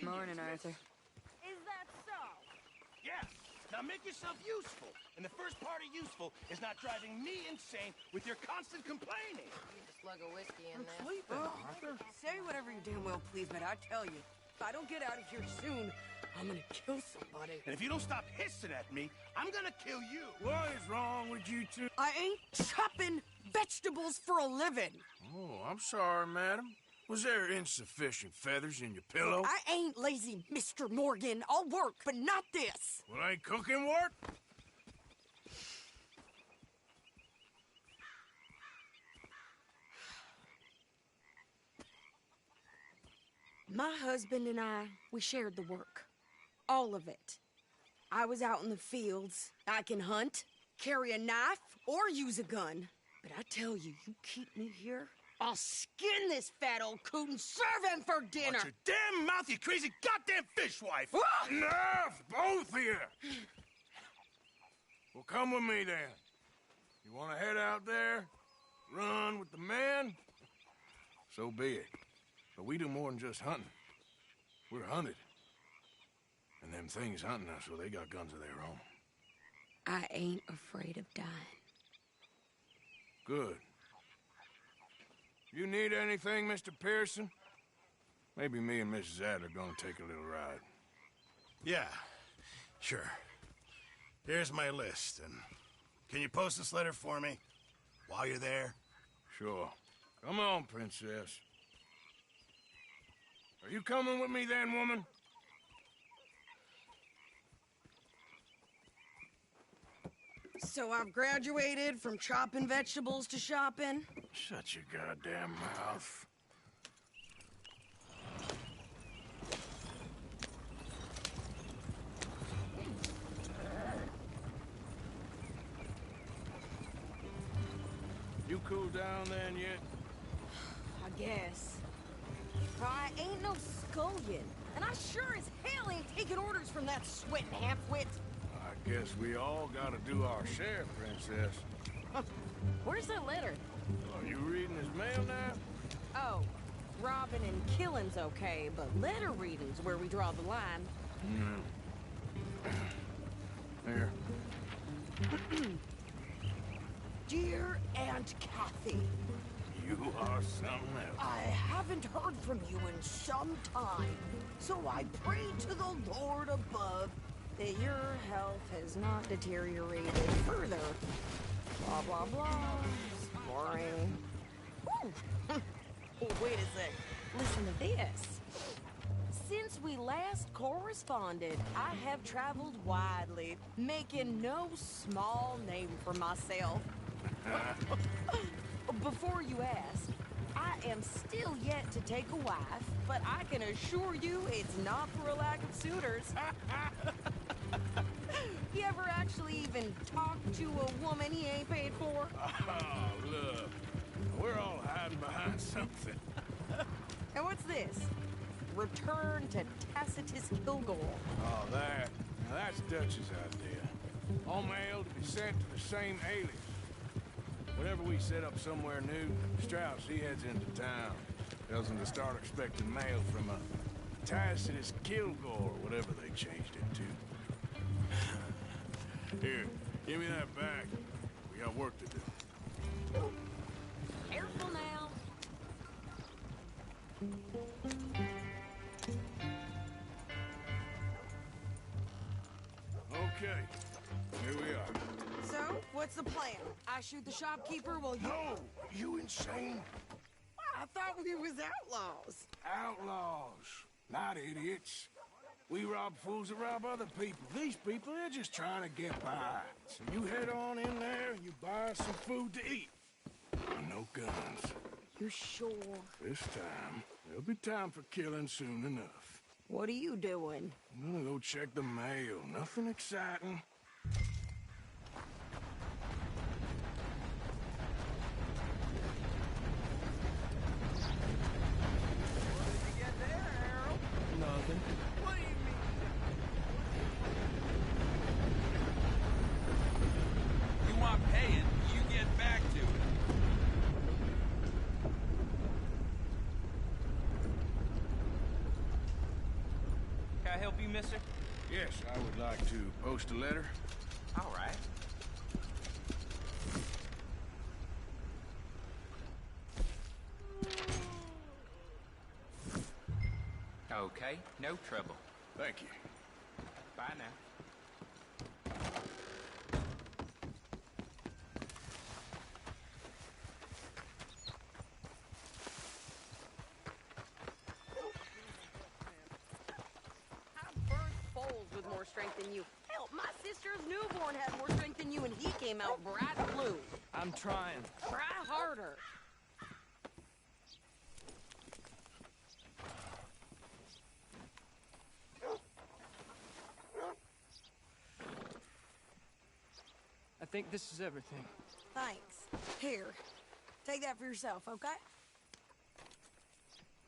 Morning, Arthur. Is that so? Yeah. Now make yourself useful. And the first part of useful is not driving me insane with your constant complaining. Need a slug of whiskey in there. Sleeping, Arthur. Say whatever you damn well please, but I tell you, if I don't get out of here soon, I'm gonna kill somebody. And if you don't stop hissing at me, I'm gonna kill you. What is wrong with you two? I ain't chopping vegetables for a living. Oh, I'm sorry, madam. Was there insufficient feathers in your pillow? I ain't lazy, Mr. Morgan. I'll work, but not this. Well, ain't cooking work? My husband and I, we shared the work. All of it. I was out in the fields. I can hunt, carry a knife, or use a gun. But I tell you, you keep me here, I'll skin this fat old coot and serve him for dinner. Watch your damn mouth, you crazy goddamn fishwife! Enough, both of you! Well, come with me, then. You want to head out there? Run with the men? So be it. But we do more than just hunting. We're hunted. And them things hunting us, well, they got guns of their own. I ain't afraid of dying. Good. You need anything, Mr. Pearson? Maybe me and Mrs. Adler are gonna take a little ride. Yeah, sure. Here's my list, and can you post this letter for me while you're there? Sure. Come on, princess. Are you coming with me then, woman? So I've graduated from chopping vegetables to shopping? Shut your goddamn mouth. You cool down then yet? I guess. I ain't no scullion, and I sure as hell ain't taking orders from that sweating half-wit. I guess we all gotta do our share, princess. Where's that letter? Are you reading his mail now? Oh, robbing and killing's okay, but letter reading's where we draw the line. Here. Dear Aunt Kathy, You are something else. I haven't heard from you in some time, so I pray to the Lord above that your health has not deteriorated further. Blah, blah, blah. It's boring. Ooh. Oh, wait a sec. Listen to this. Since we last corresponded, I have traveled widely, making no small name for myself. Before you ask, I am still yet to take a wife, but I can assure you it's not for a lack of suitors. You ever actually even talk to a woman he ain't paid for? Oh, look. We're all hiding behind something. And what's this? Return to Tacitus Kilgore. Oh, that. Now, that's Dutch's idea. All mail to be sent to the same alias. Whenever we set up somewhere new, Strauss, he heads into town. Tells them to start expecting mail from a Tacitus Kilgore, whatever they changed it to. Here, give me that back. We got work to do. Careful now. Okay, here we are. So, what's the plan? I shoot the shopkeeper while you... No! You insane? I thought we was outlaws. Outlaws, not idiots. We rob fools that rob other people. These people, they're just trying to get by. So you head on in there and you buy some food to eat. And no guns. You sure? This time, there'll be time for killing soon enough. What are you doing? I'm gonna go check the mail. Nothing exciting. Nothing. What do you mean? You want paying, you get back to it. I help you, mister? Yes, I would like to post a letter. All right. Okay, no trouble. Thank you. Bye now. How birth foals with more strength than you? Hell, my sister's newborn had more strength than you, and he came out bright blue. I'm trying. Try harder. I think this is everything. Thanks. Here, take that for yourself, okay?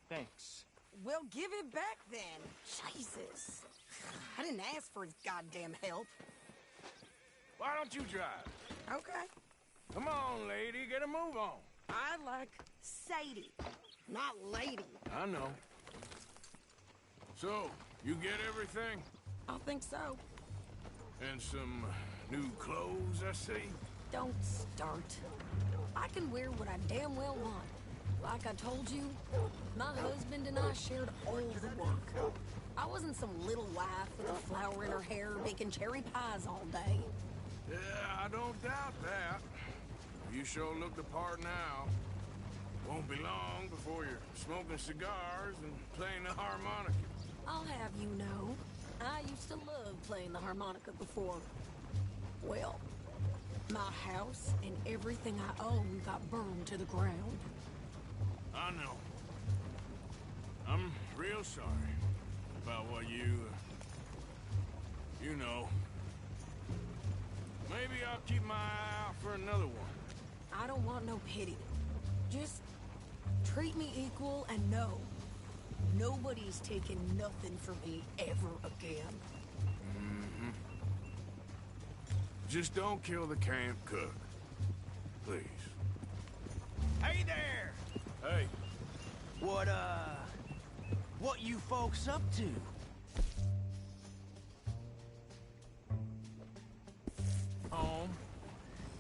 Thanks. Well, give it back then. Jesus. I didn't ask for his goddamn help. Why don't you drive? Okay. Come on, lady, get a move on. I like Sadie, not lady. I know. So, you get everything? I think so. And some new clothes, I see? Don't start. I can wear what I damn well want. Like I told you, my husband and I shared all the work. I wasn't some little wife with a flower in her hair baking cherry pies all day. Yeah, I don't doubt that. You sure look the part now. Won't be long before you're smoking cigars and playing the harmonica. I'll have you know, I used to love playing the harmonica before. Well, my house and everything I own got burned to the ground. I know. I'm real sorry about what you know. Maybe I'll keep my eye out for another one. I don't want no pity. Just treat me equal and know nobody's taking nothing from me ever again. Mm-hmm. Just don't kill the camp cook. Please. Hey there! Hey, What you folks up to? home.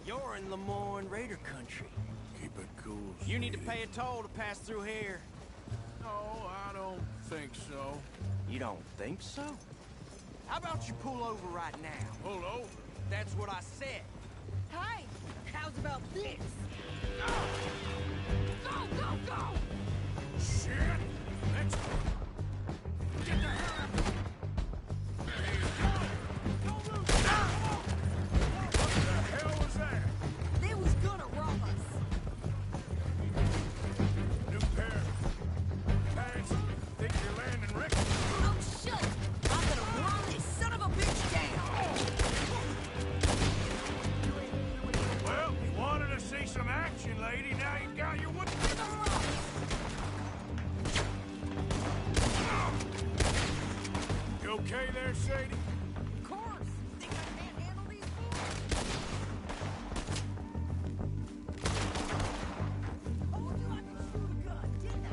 You're in Lemoyne Raider country. Keep it cool, You need to sweetie. pay a toll to pass through here. No, I don't think so. You don't think so? How about you pull over right now? Pull over. That's what I said. Hey, how's about this? Go, go, go! Shit! Let's go. Get the hell out. Hey, go! Don't lose. What the hell was that? They was gonna rob us. New pair. Pants. Think you're landing Rick? Oh, shit! I'm gonna run this son of a bitch down! Well, you wanted to see some action, lady. Now you got your wood. You okay there, Sadie? Of course! Think I can't handle these fools? Told you I could shoot a gun, didn't I?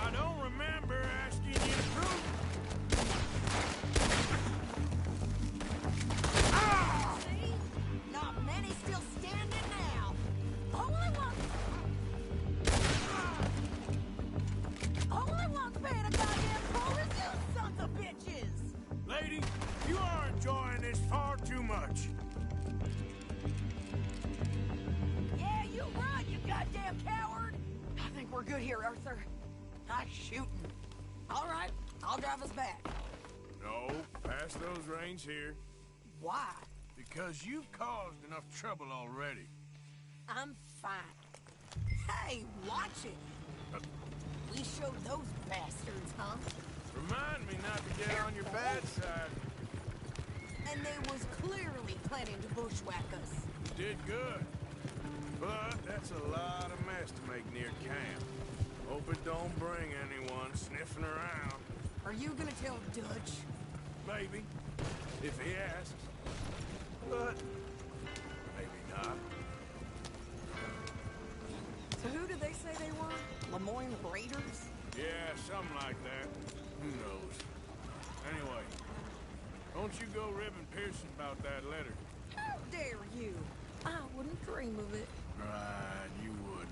I don't remember asking you to prove. Ah! See? Not many still standing now. Only one's paying a goddamn toll is you sons of bitches! Lady, you are enjoying this far too much. Yeah, you run, you goddamn coward! I think we're good here, Arthur. I'm shooting. All right, I'll drive us back. No, pass those reins here. Why? Because you've caused enough trouble already. I'm fine. Hey, watch it. We showed those bastards, huh? Remind me not to get on your bad side. And they was clearly planning to bushwhack us. You did good. But that's a lot of mess to make near camp. Hope it don't bring anyone sniffing around. Are you gonna tell Dutch? Maybe. If he asks. But maybe not. So who did they say they were? Lemoyne Raiders? Yeah, something like that. Who knows? Anyway, don't you go ribbing Pearson about that letter? How dare you? I wouldn't dream of it. Right, you wouldn't.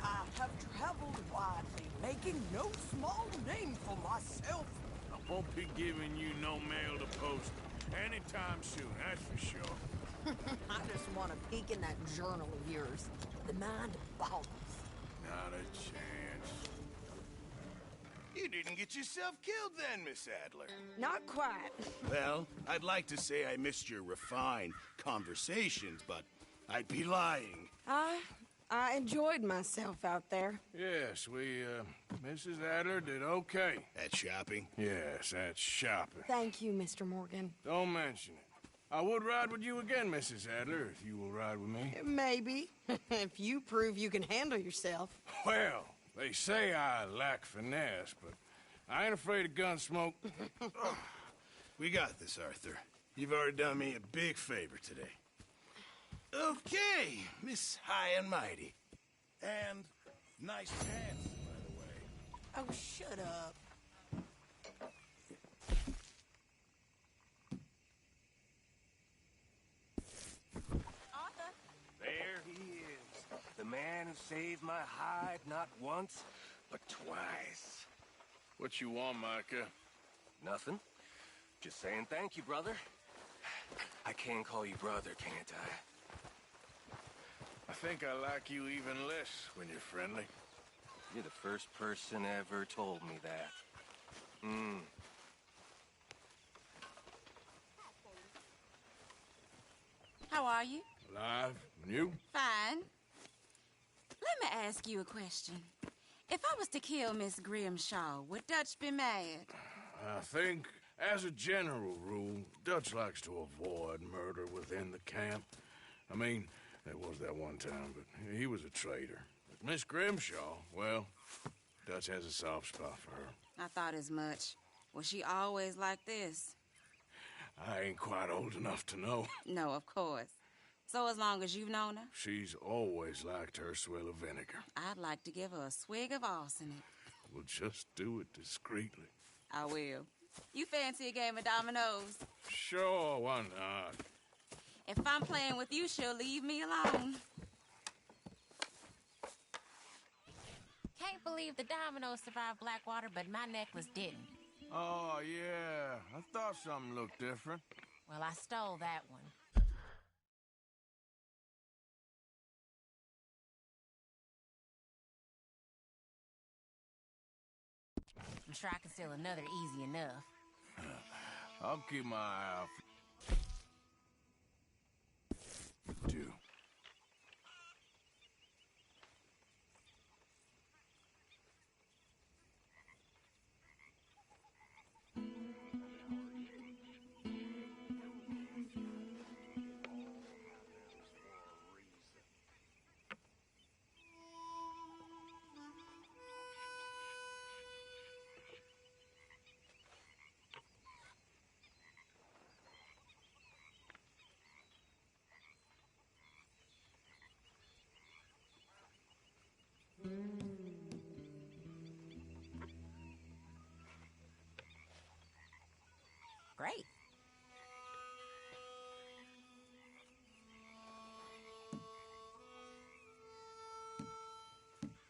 I have traveled widely, making no small name for myself. I won't be giving you no mail to post anytime soon, that's for sure. I just want to peek in that journal of yours. The mind boggles. Not a chance. You didn't get yourself killed then, Miss Adler. Not quite. Well, I'd like to say I missed your refined conversations, but I'd be lying. I enjoyed myself out there. Yes, Mrs. Adler did okay. At shopping? Yes, that's shopping. Thank you, Mr. Morgan. Don't mention it. I would ride with you again, Mrs. Adler, if you will ride with me. Maybe. If you prove you can handle yourself. Well, they say I lack finesse, but I ain't afraid of gun smoke. We got this, Arthur. You've already done me a big favor today. Okay, Miss High and Mighty. And nice pants, by the way. Oh, shut up. Arthur, There he is. The man who saved my hide not once, but twice. What you want, Micah? Nothing. Just saying thank you, brother. I can call you brother, can't I? I think I like you even less when you're friendly. You're the first person ever told me that. how are you? Alive? And you? Fine. Let me ask you a question. If I was to kill Miss Grimshaw, would Dutch be mad? I think, as a general rule, Dutch likes to avoid murder within the camp. I mean, there was that one time, but he was a traitor. But Miss Grimshaw, well, Dutch has a soft spot for her. I thought as much. Was she always like this? I ain't quite old enough to know. No, of course. So as long as you've known her, She's always liked her swill of vinegar. I'd like to give her a swig of arsenic. We'll just do it discreetly. I will. You fancy a game of dominoes? Sure, why not? If I'm playing with you, she'll leave me alone. Can't believe the dominoes survived Blackwater, but my necklace didn't. Oh, yeah. I thought something looked different. Well, I stole that one. I'm sure I can steal another easy enough. I'll keep my eye out for you. Great.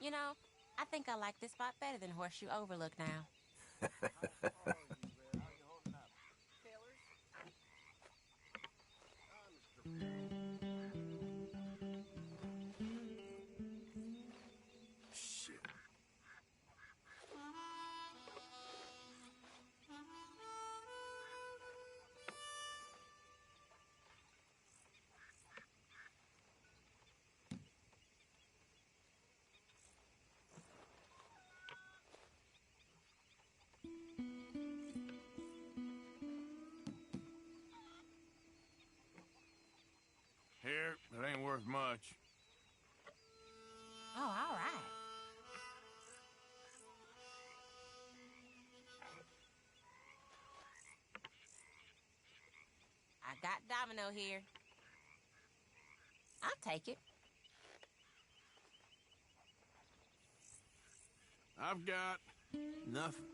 You know, I think I like this spot better than Horseshoe Overlook now. Shit. Here, it ain't worth much. Oh, all right. I got domino here. I'll take it. I've got nothing.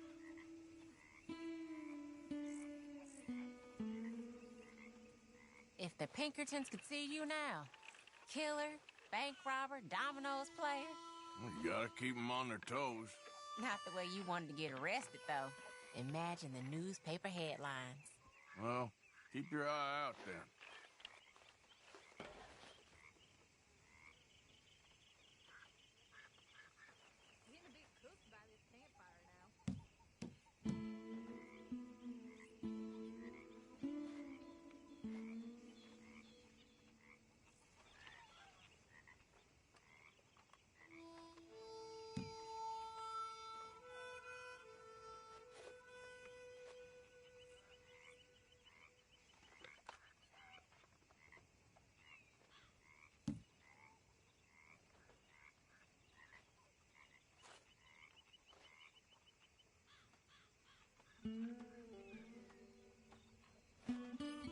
Pinkertons could see you now. Killer, bank robber, dominoes player. You gotta keep them on their toes. Not the way you wanted to get arrested, though. Imagine the newspaper headlines. Well, keep your eye out then.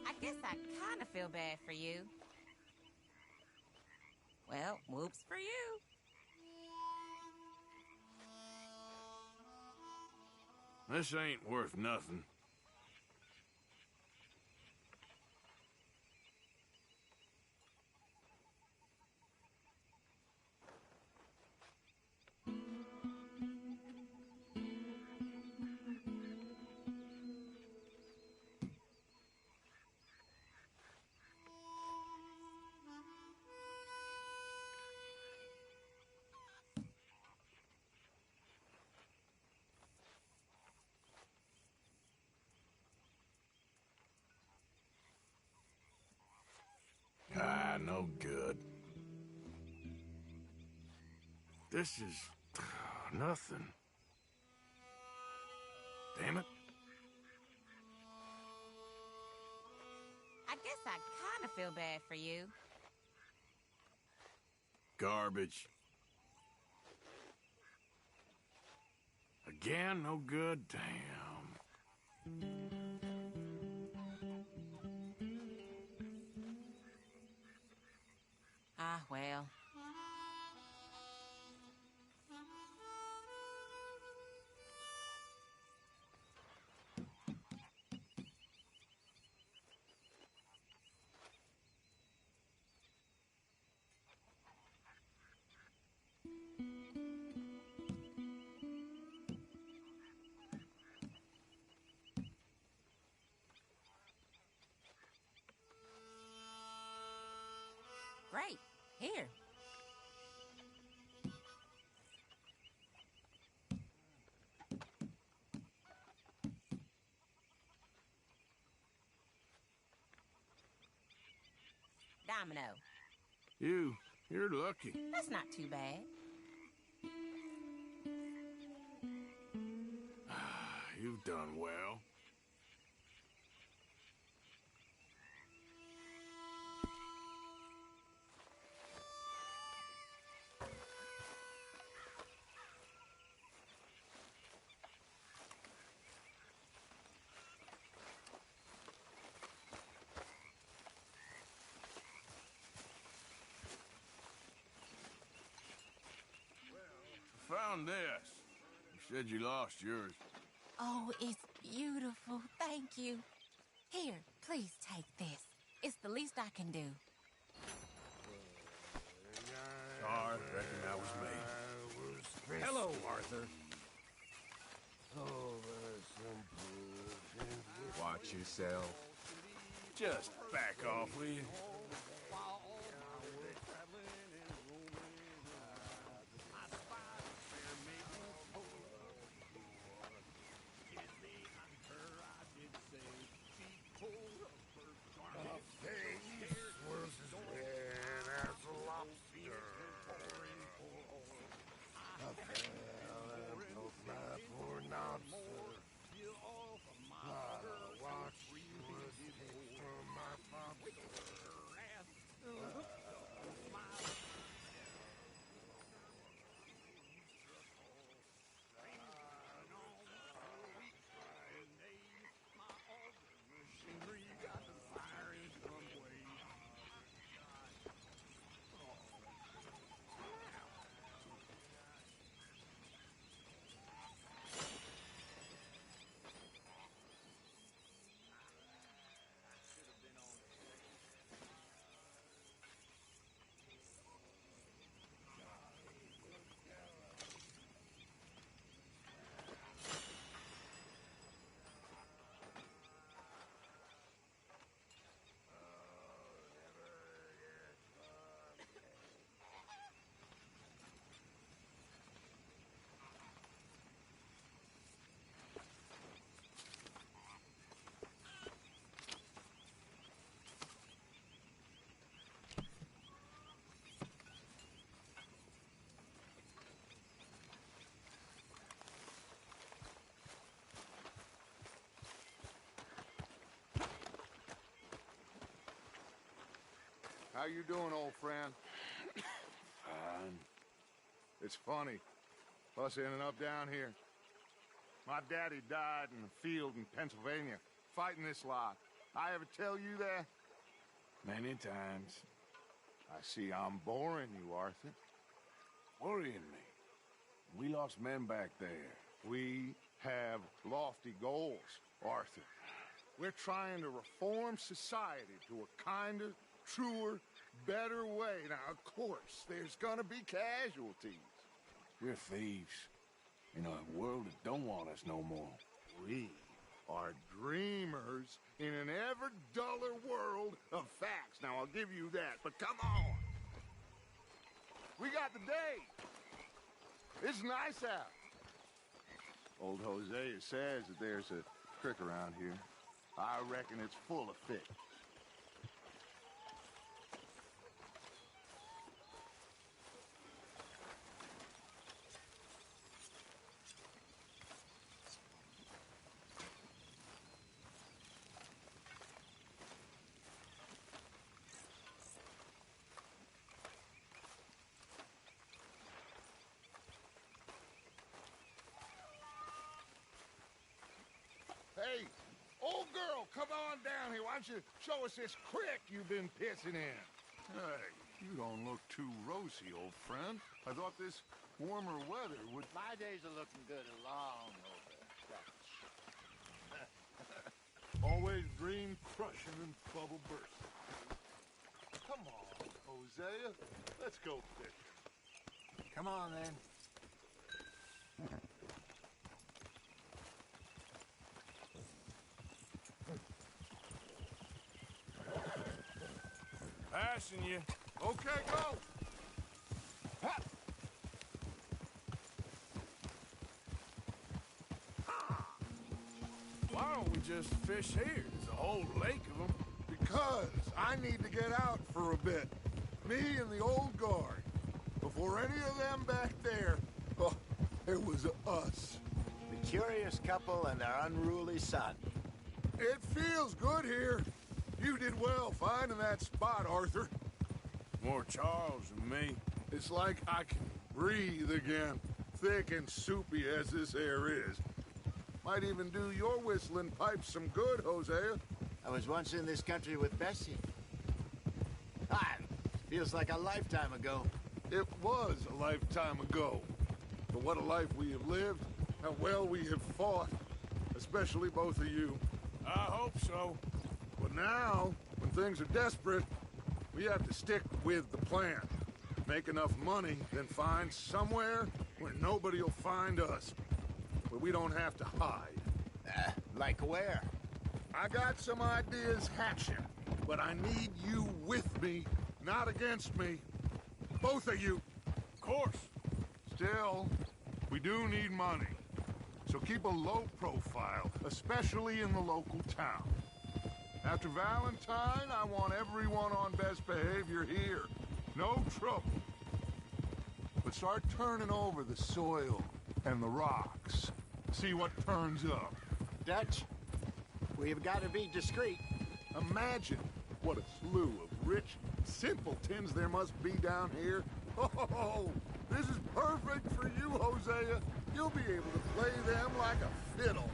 I guess I kind of feel bad for you. Well, whoops for you. This ain't worth nothing. No good. This is nothing. Damn it. I guess I kind of feel bad for you. Garbage. Again, no good? Damn. Ah, well. Great. Here. Domino. You're lucky. That's not too bad. You've done well. Found this. You said you lost yours. Oh, it's beautiful. Thank you. Here, please take this. It's the least I can do. Sorry, reckon that was me. Hello, Arthur. Watch yourself. Just back off, will you? How you doing, old friend? Fine. It's funny, us ending up down here. My daddy died in the field in Pennsylvania, fighting this lot. I ever tell you that? Many times. I see I'm boring you, Arthur. Worrying me. We lost men back there. We have lofty goals, Arthur. We're trying to reform society to a kinder, truer, better way. Now, of course, there's gonna be casualties. We're thieves. In a world that don't want us no more. We are dreamers in an ever duller world of facts. Now, I'll give you that, but come on. We got the day. It's nice out. Old Hosea says that there's a creek around here. I reckon it's full of fish. Hey, old girl, come on down here. Why don't you show us this creek you've been pissing in? Hey, you don't look too rosy, old friend. I thought this warmer weather would... My days are looking good along over. Always dream crushing and bubble bursting. Come on, Hosea. Let's go fishing. Come on, then. Passing you. Okay, go. Ha! Why don't we just fish here? There's a whole lake of them. Because I need to get out for a bit. Me and the old guard. Before any of them back there, oh, it was us. The curious couple and their unruly son. It feels good here. You did well finding that spot, Arthur. More Charles than me. It's like I can breathe again, thick and soupy as this air is. Might even do your whistling pipes some good, Hosea. I was once in this country with Bessie. Feels like a lifetime ago. It was a lifetime ago. But what a life we have lived. How well we have fought. Especially both of you. I hope so. But now, when things are desperate, we have to stick with the plan. Make enough money, then find somewhere where nobody will find us. Where we don't have to hide. Like where? I got some ideas hatching, but I need you with me, not against me. Both of you. Of course. Still, we do need money. So keep a low profile, especially in the local town. After Valentine, I want everyone on best behavior here. No trouble. But start turning over the soil and the rocks. See what turns up. Dutch, we've got to be discreet. Imagine what a slew of rich simpletons there must be down here. Oh, this is perfect for you, Hosea. You'll be able to play them like a fiddle.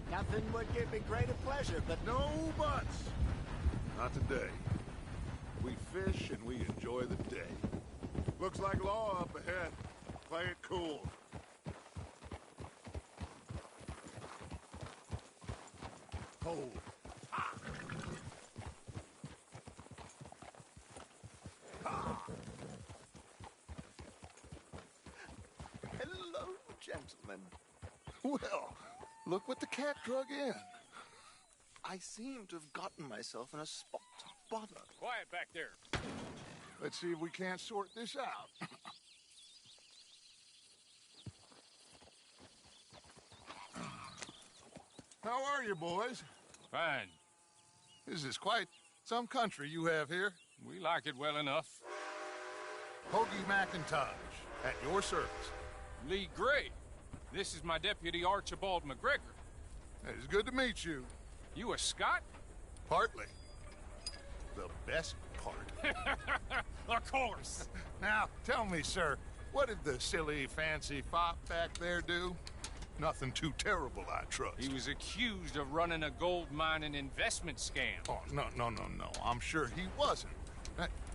Nothing would give me greater pleasure, but... No buts. Not today. We fish and we enjoy the day. Looks like law up ahead. Play it cool. Hold. Ah. Ah. Hello, gentlemen. Well, look what the cat drug in. I seem to have gotten myself in a spot to bother. Quiet back there. Let's see if we can't sort this out. How are you, boys? Fine. This is quite some country you have here. We like it well enough. Hoagie McIntosh, at your service. Lee Gray. This is my deputy, Archibald McGregor. It's good to meet you. You a Scot? Partly. the best part. Of course. Now, tell me, sir, what did the silly, fancy fop back there do? Nothing too terrible, I trust. He was accused of running a gold mining investment scam. Oh, no. I'm sure he wasn't.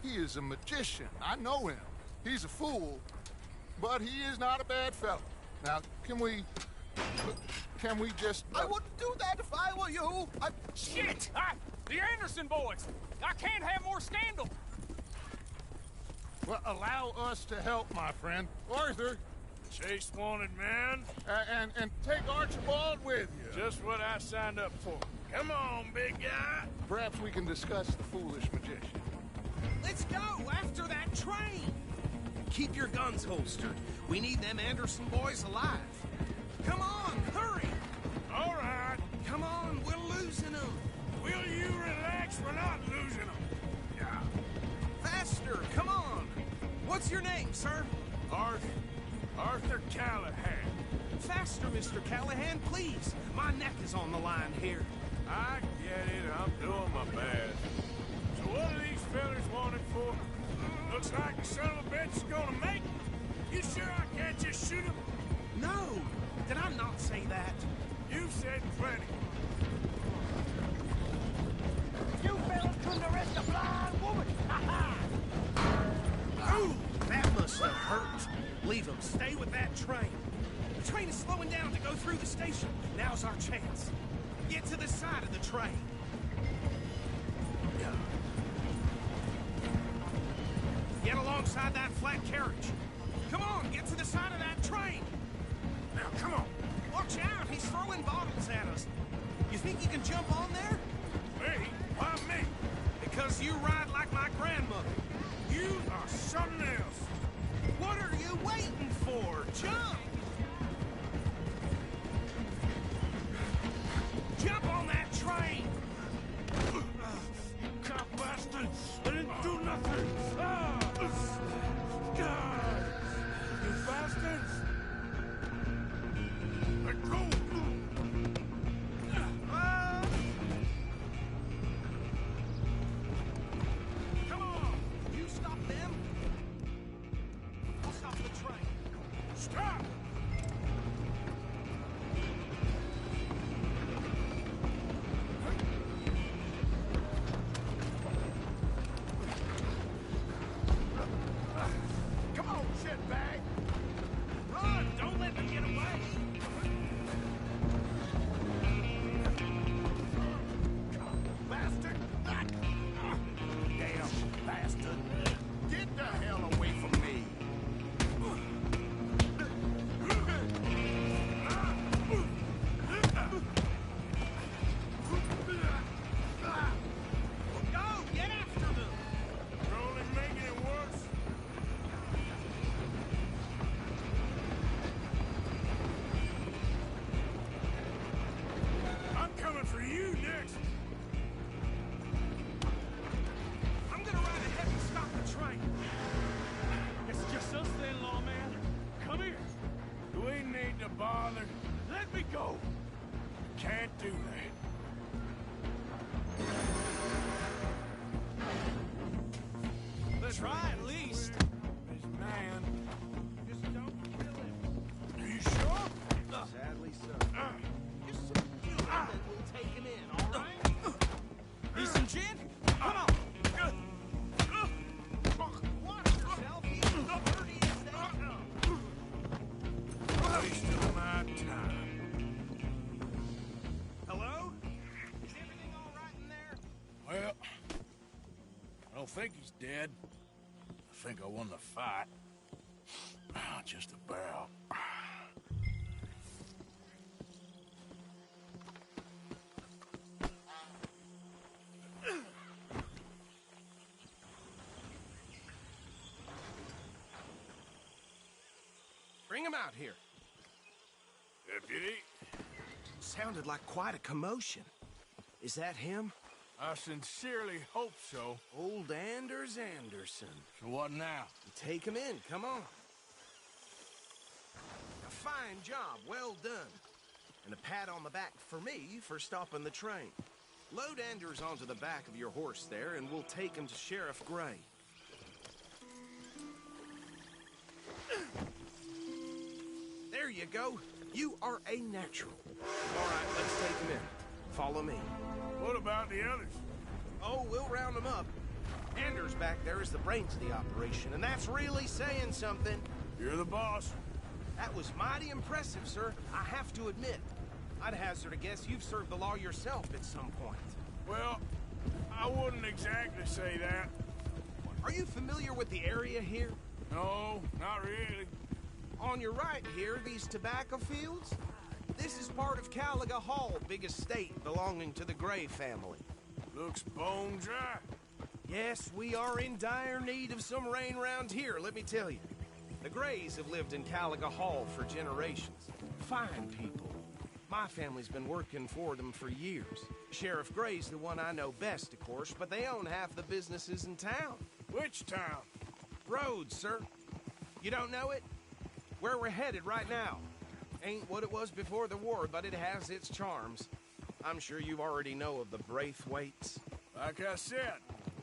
He is a magician. I know him. He's a fool, but he is not a bad fellow. Now, can we just... I wouldn't do that if I were you. Shit! The Anderson boys! I can't have more scandal! Well, allow us to help, my friend. Arthur. Chase wanted man. And take Archibald with you. Just what I signed up for. Come on, big guy. Perhaps we can discuss the foolish magician. Let's go after that train. Keep your guns holstered. We need them Anderson boys alive. Come on, hurry. All right. Come on, we're losing them. Will you relax? We're not losing them. Yeah. Faster, come on. What's your name, sir? Arthur Callahan. Faster, Mr. Callahan, please. My neck is on the line here. I get it. I'm doing my best. So what are these fellas wanted for? Looks like the son of a bitch is gonna make it. You sure I can't just shoot him? No. Did I not say that? You said plenty. You fellas couldn't arrest a blind woman! Ha ha! Ooh, that must have hurt. Leave them. Stay with that train. The train is slowing down to go through the station. Now's our chance. Get to the side of the train. Get alongside that flat carriage. Come on, get to the side of that train. Now, come on. Watch out, he's throwing bottles at us. You think you can jump on there? Me? Why me? Because you ride like my grandmother. You are something else. What are you waiting for? Jump! Jump on that train! Cop bastard! I didn't do nothing! God! You bastards! Let go! Come on! You stop them! I'll stop the train. Stop! Come on, shitbag. Run! Don't let them get away! Bastard! Damn bastard! Get the hell away from me! Go! Get after them! You're only making it worse. I'm coming for you next. I'm gonna ride ahead and stop the train. It's just us then, lawman. Come here. Do we need to bother? Let me go. Can't do that. Let's try at least. This man. Just don't kill him. Are you sure? Sadly so. You said you and then we'll take him in, all right? Need some gin? Come on. Watch yourself. He's the dirtiest they come. Wasting my time. Hello? Is everything all right in there? Well, I don't think he's dead. I think I won the fight. Just about. Bring him out here. Deputy? Sounded like quite a commotion. Is that him? I sincerely hope so. Old Anders Anderson. So what now? Take him in, come on. A fine job, well done. And a pat on the back for me for stopping the train. Load Anders onto the back of your horse there, and we'll take him to Sheriff Gray. There you go. You are a natural. All right, let's take him in. Follow me. What about the others? Oh, we'll round them up. Anders back there is the brains of the operation, and that's really saying something. You're the boss. That was mighty impressive, sir. I have to admit. I'd hazard a guess you've served the law yourself at some point. Well, I wouldn't exactly say that. Are you familiar with the area here? No, not really. On your right here, these tobacco fields? This is part of Caliga Hall, big estate belonging to the Gray family. Looks bone dry. Yes, we are in dire need of some rain around here, let me tell you. The Grays have lived in Caliga Hall for generations. Fine people. My family's been working for them for years. Sheriff Gray's the one I know best, of course, but they own half the businesses in town. Which town? Rhodes, sir. You don't know it? Where we're headed right now. Ain't what it was before the war, but it has its charms. I'm sure you already know of the Braithwaites. Like I said,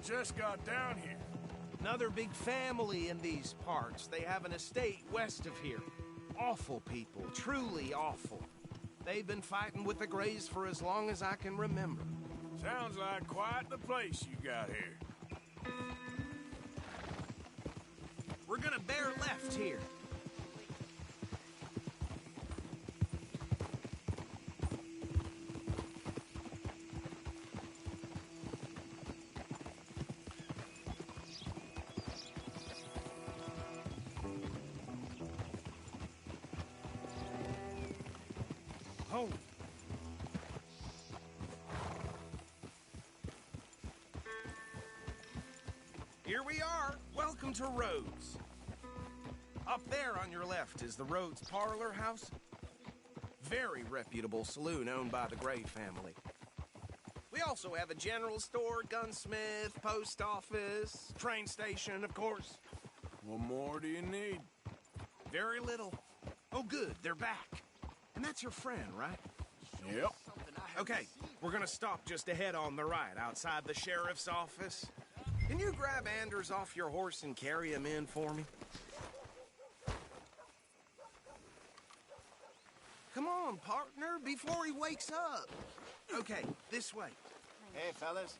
just got down here. Another big family in these parts. They have an estate west of here. Awful people, truly awful. They've been fighting with the Grays for as long as I can remember. Sounds like quite the place you got here. We're gonna bear left here. Home. Here we are. Welcome to Rhodes. Up there on your left is the Rhodes Parlor House. Very reputable saloon owned by the Gray family. We also have a general store, gunsmith, post office, train station, of course. What more do you need? Very little. Oh, good. They're back. And that's your friend, right? Yep. Okay, we're gonna stop just ahead on the right, outside the sheriff's office. Can you grab Anders off your horse and carry him in for me? Come on, partner, before he wakes up. Okay, this way. Hey, fellas.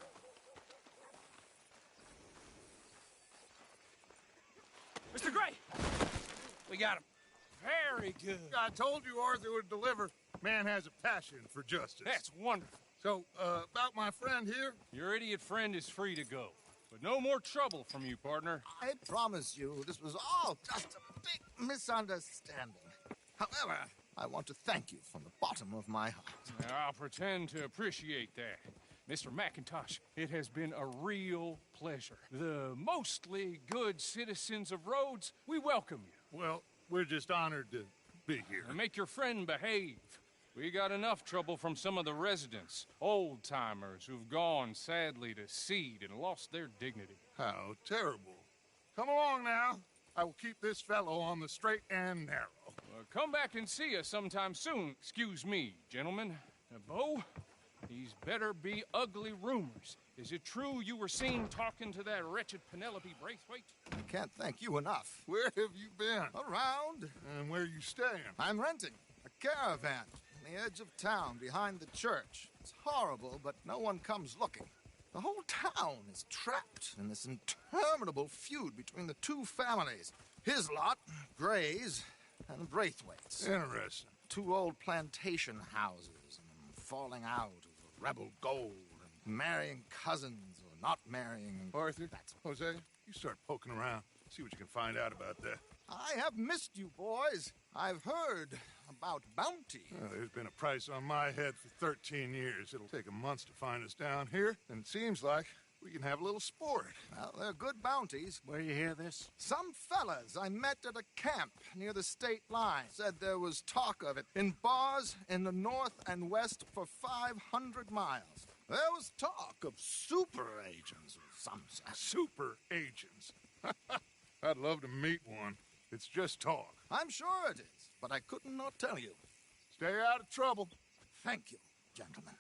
Mr. Gray! We got him. Very good. I told you Arthur would deliver. Man has a passion for justice. That's wonderful. So, about my friend here? Your idiot friend is free to go. But no more trouble from you, partner. I promise you, this was all just a big misunderstanding. However, I want to thank you from the bottom of my heart. I'll pretend to appreciate that. Mr. McIntosh, it has been a real pleasure. The mostly good citizens of Rhodes, we welcome you. Well, we're just honored to be here. And make your friend behave. We got enough trouble from some of the residents, old-timers who've gone, sadly, to seed and lost their dignity. How terrible. Come along now. I will keep this fellow on the straight and narrow. Come back and see us sometime soon. Excuse me, gentlemen. Bo, these better be ugly rumors. Is it true you were seen talking to that wretched Penelope Braithwaite? I can't thank you enough. Where have you been? Around. And where are you staying? I'm renting a caravan on the edge of town behind the church. It's horrible, but no one comes looking. The whole town is trapped in this interminable feud between the two families. His lot, Gray's, and Braithwaite's. Interesting. Two old plantation houses, and falling out over rebel gold, and marrying cousins or not marrying. Arthur, Jose, you start poking around. See what you can find out about that. I have missed you, boys. I've heard about bounty. Well, there's been a price on my head for 13 years. It'll take a month to find us down here, and it seems like we can have a little sport. Well, they're good bounties. Where you hear this? Some fellas I met at a camp near the state line said there was talk of it in bars in the north and west for 500 miles. There was talk of super agents of some sort. Super agents. I'd love to meet one. It's just talk. I'm sure it is, but I couldn't not tell you. Stay out of trouble. Thank you, gentlemen.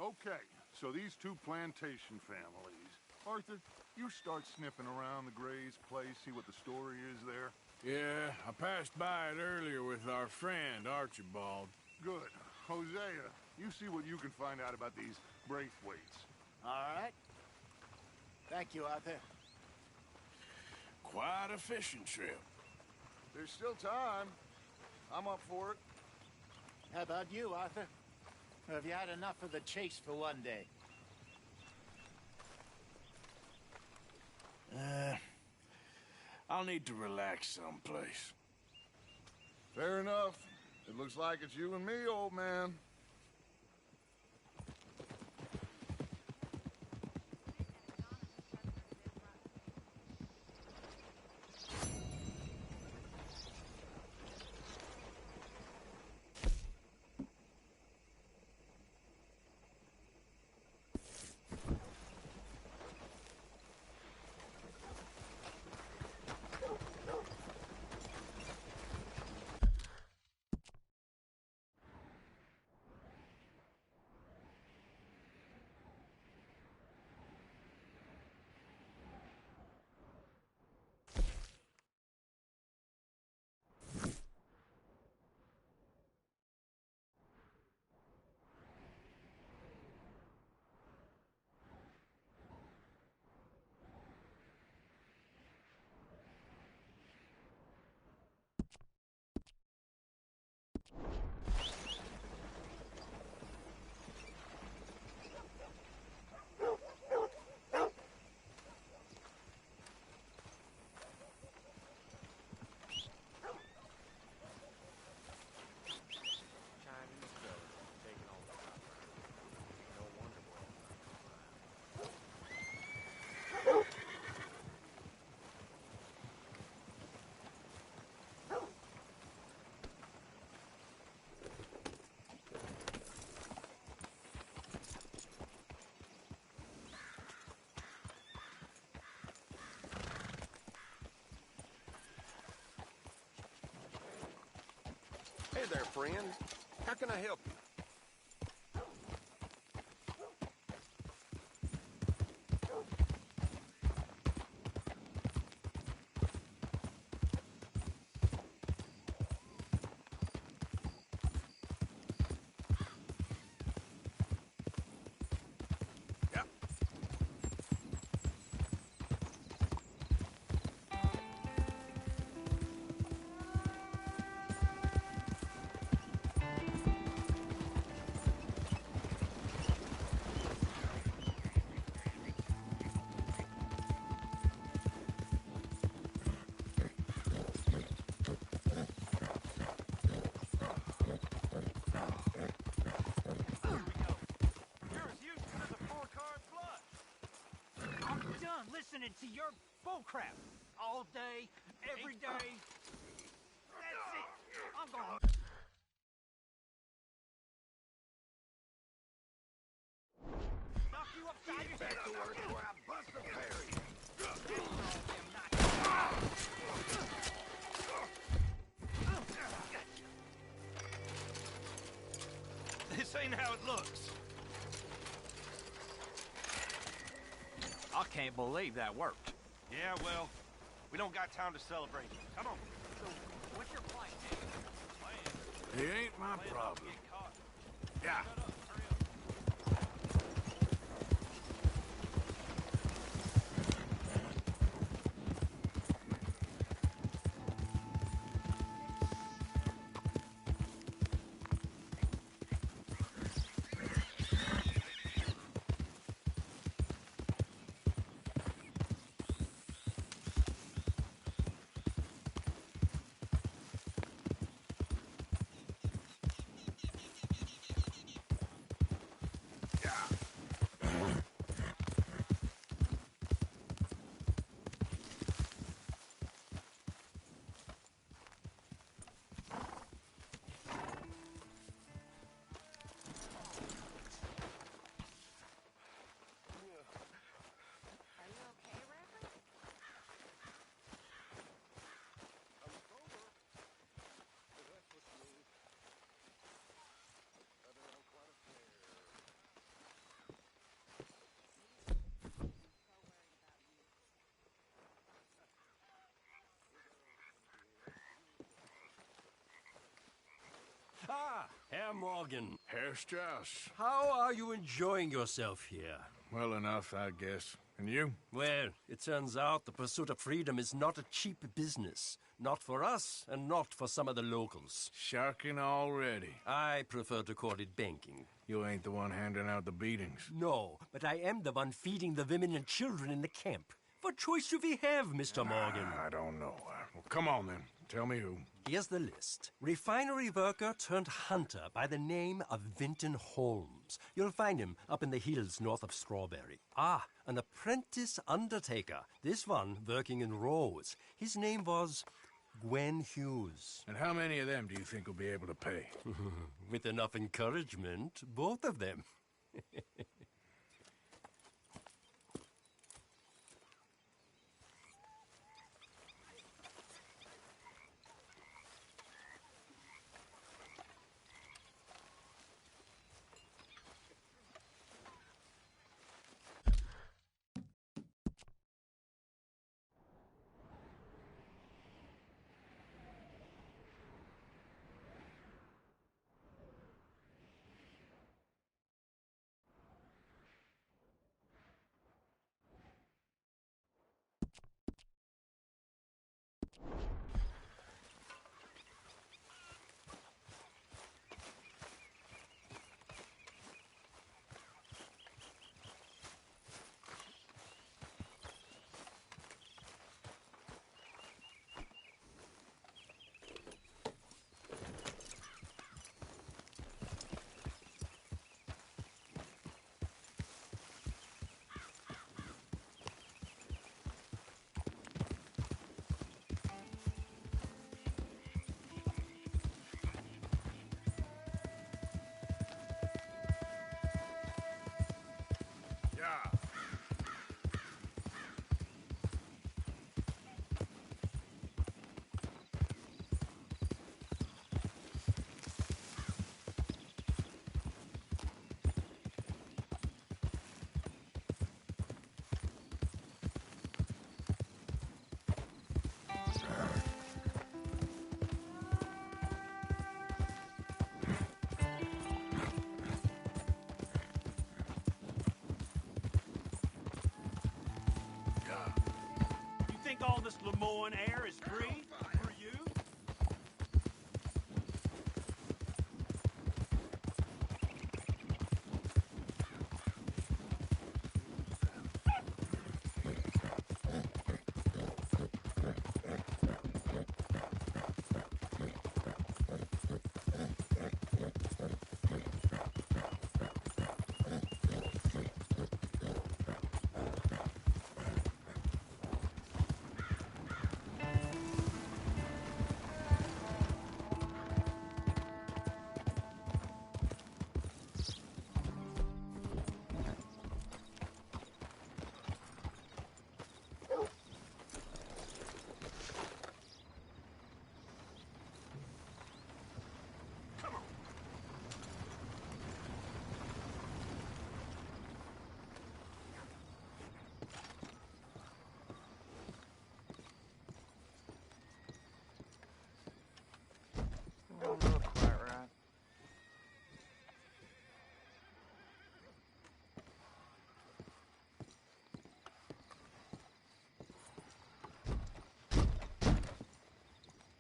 Okay, so these two plantation families. Arthur, you start sniffing around the Gray's place, see what the story is there. Yeah, I passed by it earlier with our friend, Archibald. Good. Hosea, you see what you can find out about these Braithwaites. All right. Thank you, Arthur. Quite a fishing trip. There's still time. I'm up for it. How about you, Arthur? Or have you had enough of the chase for one day? I'll need to relax someplace. Fair enough. It looks like it's you and me, old man. Hey there, friend. How can I help you? Listening to your bullcrap all day, every day. That's it. I'm going. Knock you upside your head. Back to work where I bust the berry. This ain't how it looks. I can't believe that worked. Yeah, well, we don't got time to celebrate. Come on. So, what's your plan, It ain't my problem. Yeah. Herr Morgan. Herr Strauss. How are you enjoying yourself here? Well enough, I guess. And you? Well, it turns out the pursuit of freedom is not a cheap business. Not for us, and not for some of the locals. Sharking already. I prefer to call it banking. You ain't the one handing out the beatings. No, but I am the one feeding the women and children in the camp. What choice do we have, Mr. Morgan? I don't know. Well, come on, then. Tell me who. Here's the list. Refinery worker turned hunter by the name of Vinton Holmes. You'll find him up in the hills north of Strawberry. Ah, an apprentice undertaker. This one working in Rose. His name was Gwen Hughes. And how many of them do you think will be able to pay? With enough encouragement, both of them. All this Lemoyne air is free for you? Don't look quite right.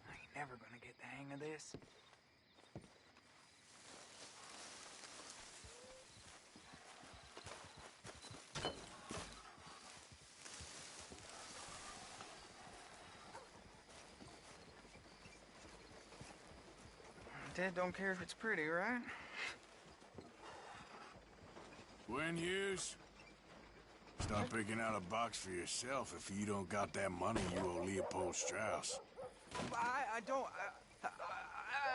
I ain't never gonna get the hang of this. Dad don't care if it's pretty, right? Gwen Hughes? Start picking out a box for yourself if you don't got that money you owe Leopold Strauss. I don't...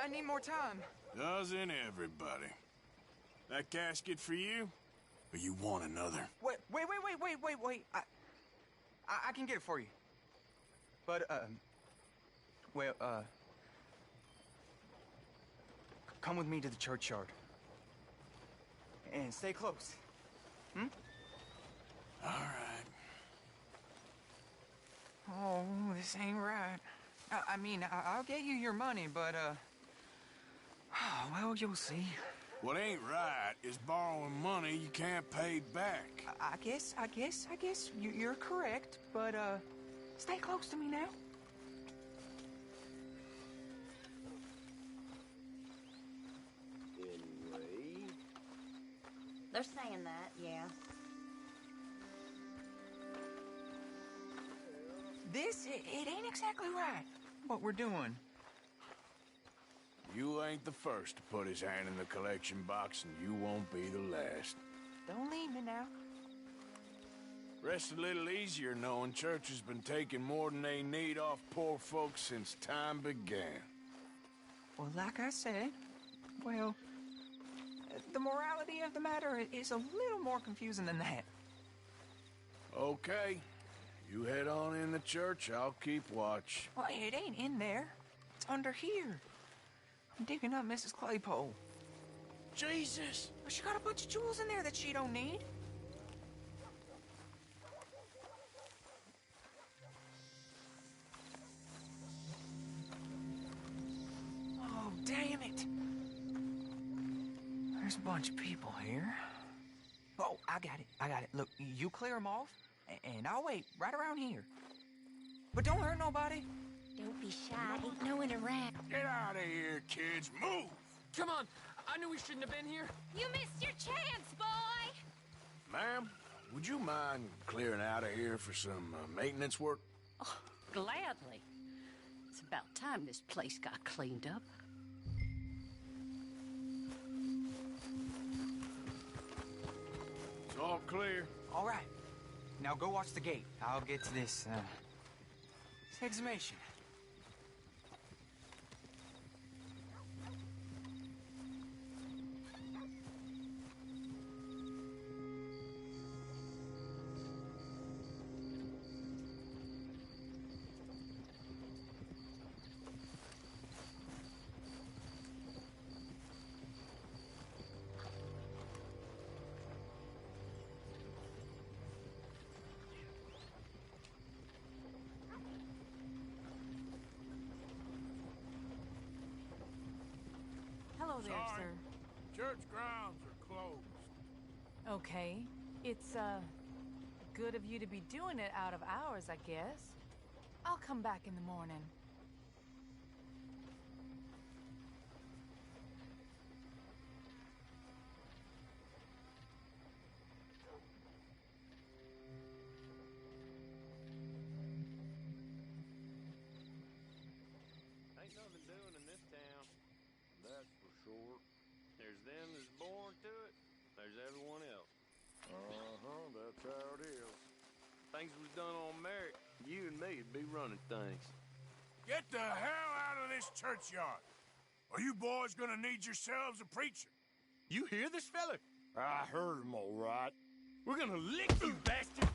I need more time. Doesn't everybody? That casket for you? Or you want another? Wait. I can get it for you. But, come with me to the churchyard. And stay close. Hmm? All right. Oh, this ain't right. I mean, I'll get you your money, but, Well, you'll see. What ain't right is borrowing money you can't pay back. I guess you're correct, but, stay close to me now. Anyway... They're saying that, yeah. It ain't exactly right, what we're doing. You ain't the first to put his hand in the collection box, and you won't be the last. Don't leave me now. Rest a little easier knowing church has been taking more than they need off poor folks since time began. Well, like I said, well, the morality of the matter is a little more confusing than that. Okay. You head on in the church, I'll keep watch. Well, it ain't in there. It's under here. I'm digging up Mrs. Claypole. Jesus! Well, she got a bunch of jewels in there that she don't need. Oh, damn it. There's a bunch of people here. Oh, I got it. Look, you clear them off, and I'll wait right around here. But don't hurt nobody. Don't be shy. Ain't no one around. Get out of here, kids. Move! Come on. I knew we shouldn't have been here. You missed your chance, boy. Ma'am, would you mind clearing out of here for some maintenance work? Oh, gladly. It's about time this place got cleaned up. It's all clear. All right. Now go watch the gate. I'll get to this exhumation. Hello there, Sorry. sir. Church grounds are closed. Okay. It's, good of you to be doing it out of hours, I guess. I'll come back in the morning. Ain't nothing doing in this town. That's for sure. There's them that's born to it. There's everyone else. That's how it is. Things was done on merit. You and me'd be running things. Get the hell out of this churchyard. Are you boys gonna need yourselves a preacher? You hear this fella? I heard him all right. We're gonna lick you, bastard!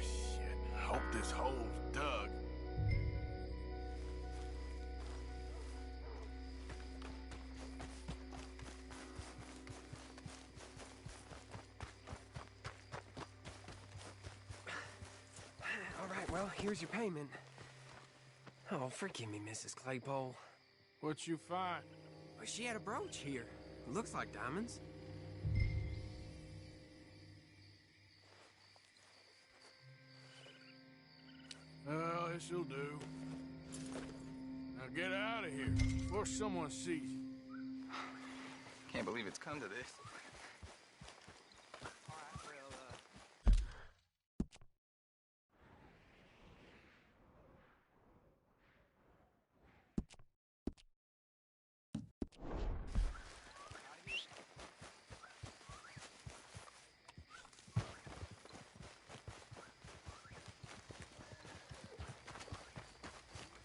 Shit. Hope this hole's dug. All right, well, here's your payment. Oh, forgive me, Mrs. Claypole. What you find? Well, she had a brooch here. Looks like diamonds. Well, this'll do. Now get out of here before someone sees you. Can't believe it's come to this.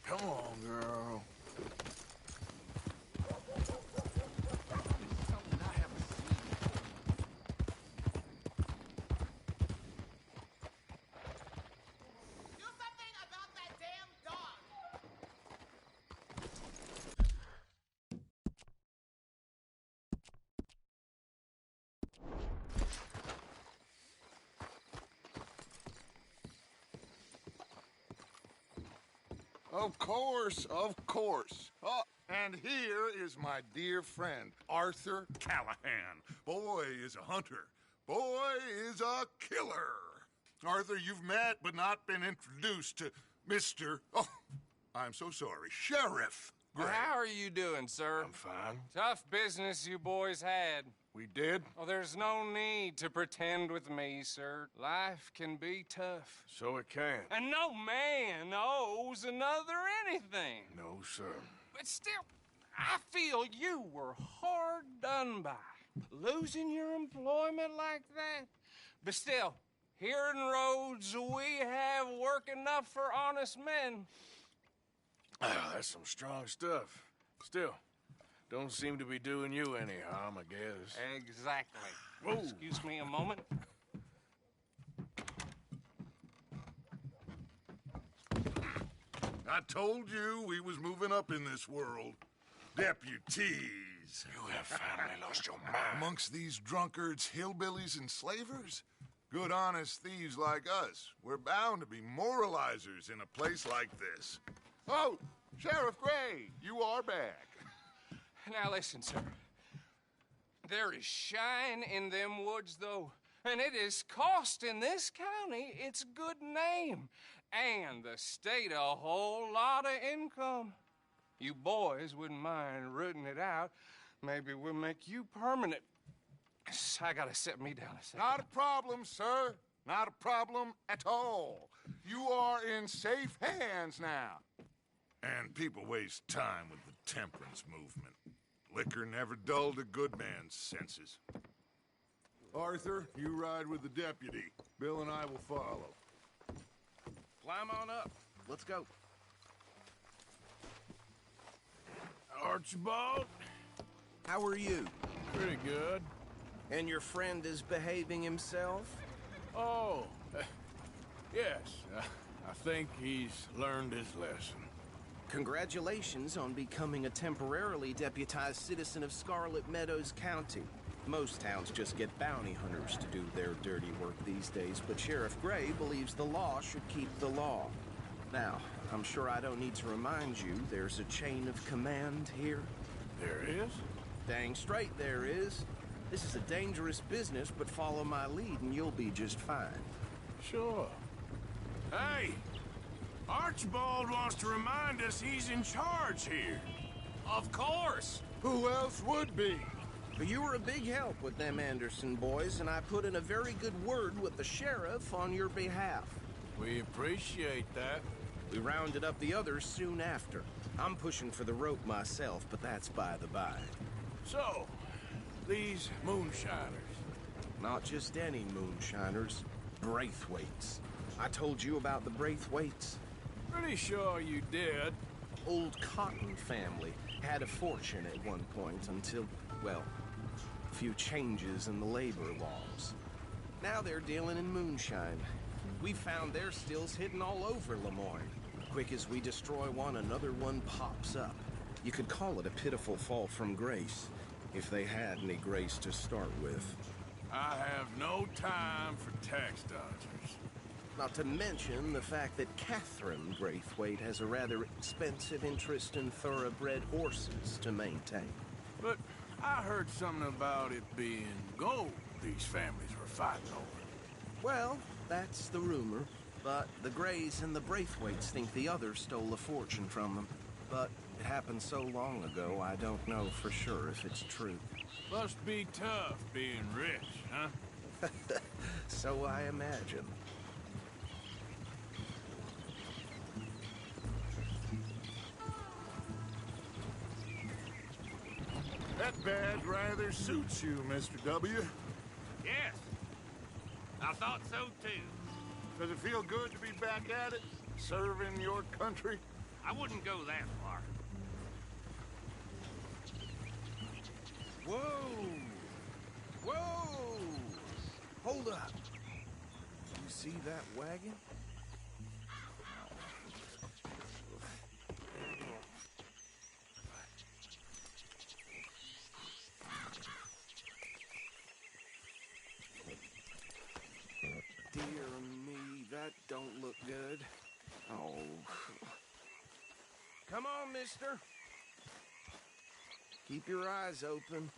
Come on, girl. Of course, of course. Oh, and here is my dear friend, Arthur Callahan. Boy is a hunter. Boy is a killer. Arthur, you've met but not been introduced to Mr. Oh, I'm so sorry, Sheriff Gray. How are you doing, sir? I'm fine. Tough business you boys had. We did? Oh, there's no need to pretend with me, sir. Life can be tough. So it can. And no man owes another anything. No, sir. But still, I feel you were hard done by. Losing your employment like that. But still, here in Rhodes, we have work enough for honest men. Ah, that's some strong stuff. Still, don't seem to be doing you any harm, I guess. Exactly. Whoa. Excuse me a moment. I told you we was moving up in this world. Deputies. You have finally lost your mind. Amongst these drunkards, hillbillies, and slavers? Good, honest thieves like us. We're bound to be moralizers in a place like this. Oh, Sheriff Gray, you are back. Now listen, sir. There is shine in them woods, though, and it is costing this county its good name and the state a whole lot of income. You boys wouldn't mind rooting it out. Maybe we'll make you permanent. I gotta sit me down a second. Not a problem, sir. Not a problem at all. You are in safe hands now. And people waste time with the temperance movement. Liquor never dulled a good man's senses. Arthur, you ride with the deputy. Bill and I will follow. Climb on up. Let's go. Archibald? How are you? Pretty good. And your friend is behaving himself? Oh, yes. I think he's learned his lesson. Congratulations on becoming a temporarily deputized citizen of Scarlet Meadows County. Most towns just get bounty hunters to do their dirty work these days, but Sheriff Gray believes the law should keep the law. Now, I'm sure I don't need to remind you there's a chain of command here. There is? Dang straight there is. This is a dangerous business, but follow my lead and you'll be just fine. Sure. Hey! Archibald wants to remind us he's in charge here. Of course! Who else would be? But you were a big help with them Anderson boys, and I put in a very good word with the sheriff on your behalf. We appreciate that. We rounded up the others soon after. I'm pushing for the rope myself, but that's by the by. So, these moonshiners. Not just any moonshiners. Braithwaites. I told you about the Braithwaites. Pretty sure you did. Old Cotton family had a fortune at one point until, well, a few changes in the labor laws. Now they're dealing in moonshine. We found their stills hidden all over Lemoyne. Quick as we destroy one, another one pops up. You could call it a pitiful fall from grace, if they had any grace to start with. I have no time for tax dodgers. Not to mention the fact that Catherine Braithwaite has a rather expensive interest in thoroughbred horses to maintain. But I heard something about it being gold these families were fighting over. Well, that's the rumor. But the Grays and the Braithwaites think the others stole a fortune from them. But it happened so long ago, I don't know for sure if it's true. Must be tough being rich, huh? So I imagine. That badge rather suits you, Mr. W. Yes. I thought so, too. Does it feel good to be back at it? Serving your country? I wouldn't go that far. Whoa! Whoa! Hold up. You see that wagon? Dear me, that don't look good. Oh. Come on, mister. Keep your eyes open.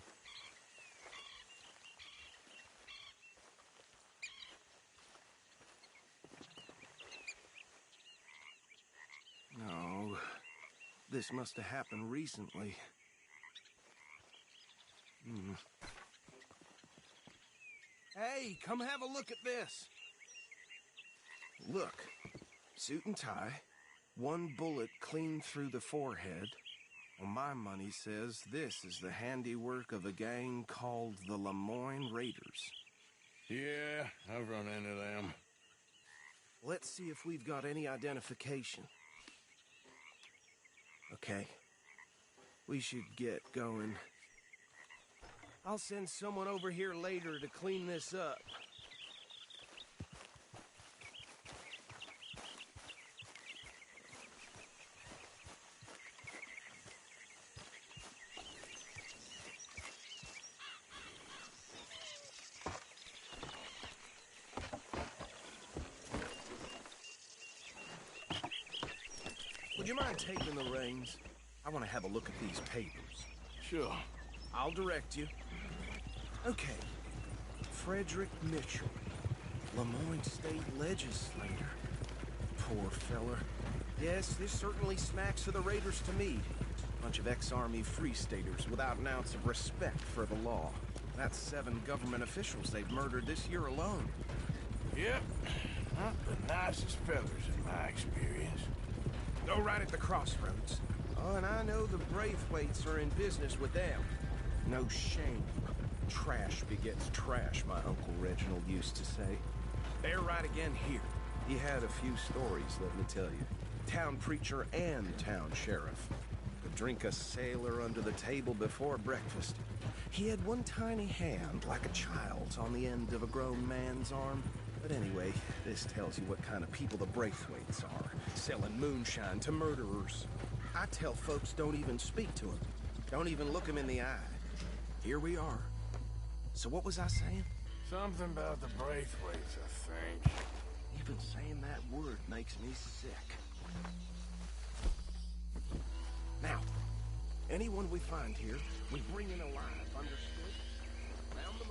No, this must have happened recently. Hey, come have a look at this. Look, suit and tie, one bullet clean through the forehead. Well, my money says this is the handiwork of a gang called the Lemoyne Raiders. Yeah, I've run into them. Let's see if we've got any identification. Okay. We should get going. I'll send someone over here later to clean this up. Would you mind taking the reins? I want to have a look at these papers. Sure. I'll direct you. Okay. Frederick Mitchell, Lemoyne State Legislator. Poor feller. Yes, this certainly smacks of the Raiders to me. Bunch of ex-Army Free Staters without an ounce of respect for the law. That's 7 government officials they've murdered this year alone. Yep. Not the nicest fellas in my experience. Go right at the crossroads. Oh, and I know the Braithwaites are in business with them. No shame. Trash begets trash, my Uncle Reginald used to say. They're right again here. He had a few stories, let me tell you. Town preacher and town sheriff. Could drink a sailor under the table before breakfast. He had one tiny hand, like a child's, on the end of a grown man's arm. But anyway, this tells you what kind of people the Braithwaites are. Selling moonshine to murderers. I tell folks don't even speak to them. Don't even look them in the eye. Here we are. So what was I saying? Something about the Braithwaites, I think. Even saying that word makes me sick. Now, anyone we find here, we bring in alive, understood? Round them.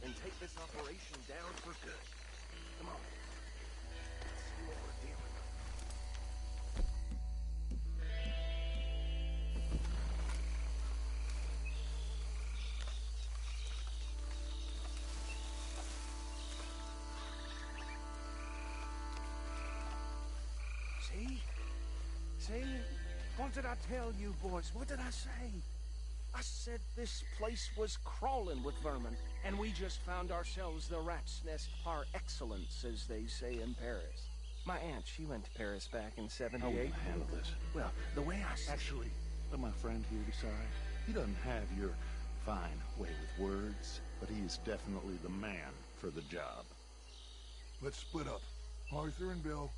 And take this operation down for good. Come on. Let's see what we're dealing with. See? What did I tell you, boys? What did I say? I said this place was crawling with vermin, and we just found ourselves the rat's nest par excellence, as they say in Paris. My aunt, she went to Paris back in '78. How will you handle this? Well, the way I said... Actually, let my friend here decide. He doesn't have your fine way with words, but he is definitely the man for the job. Let's split up. Arthur and Bill,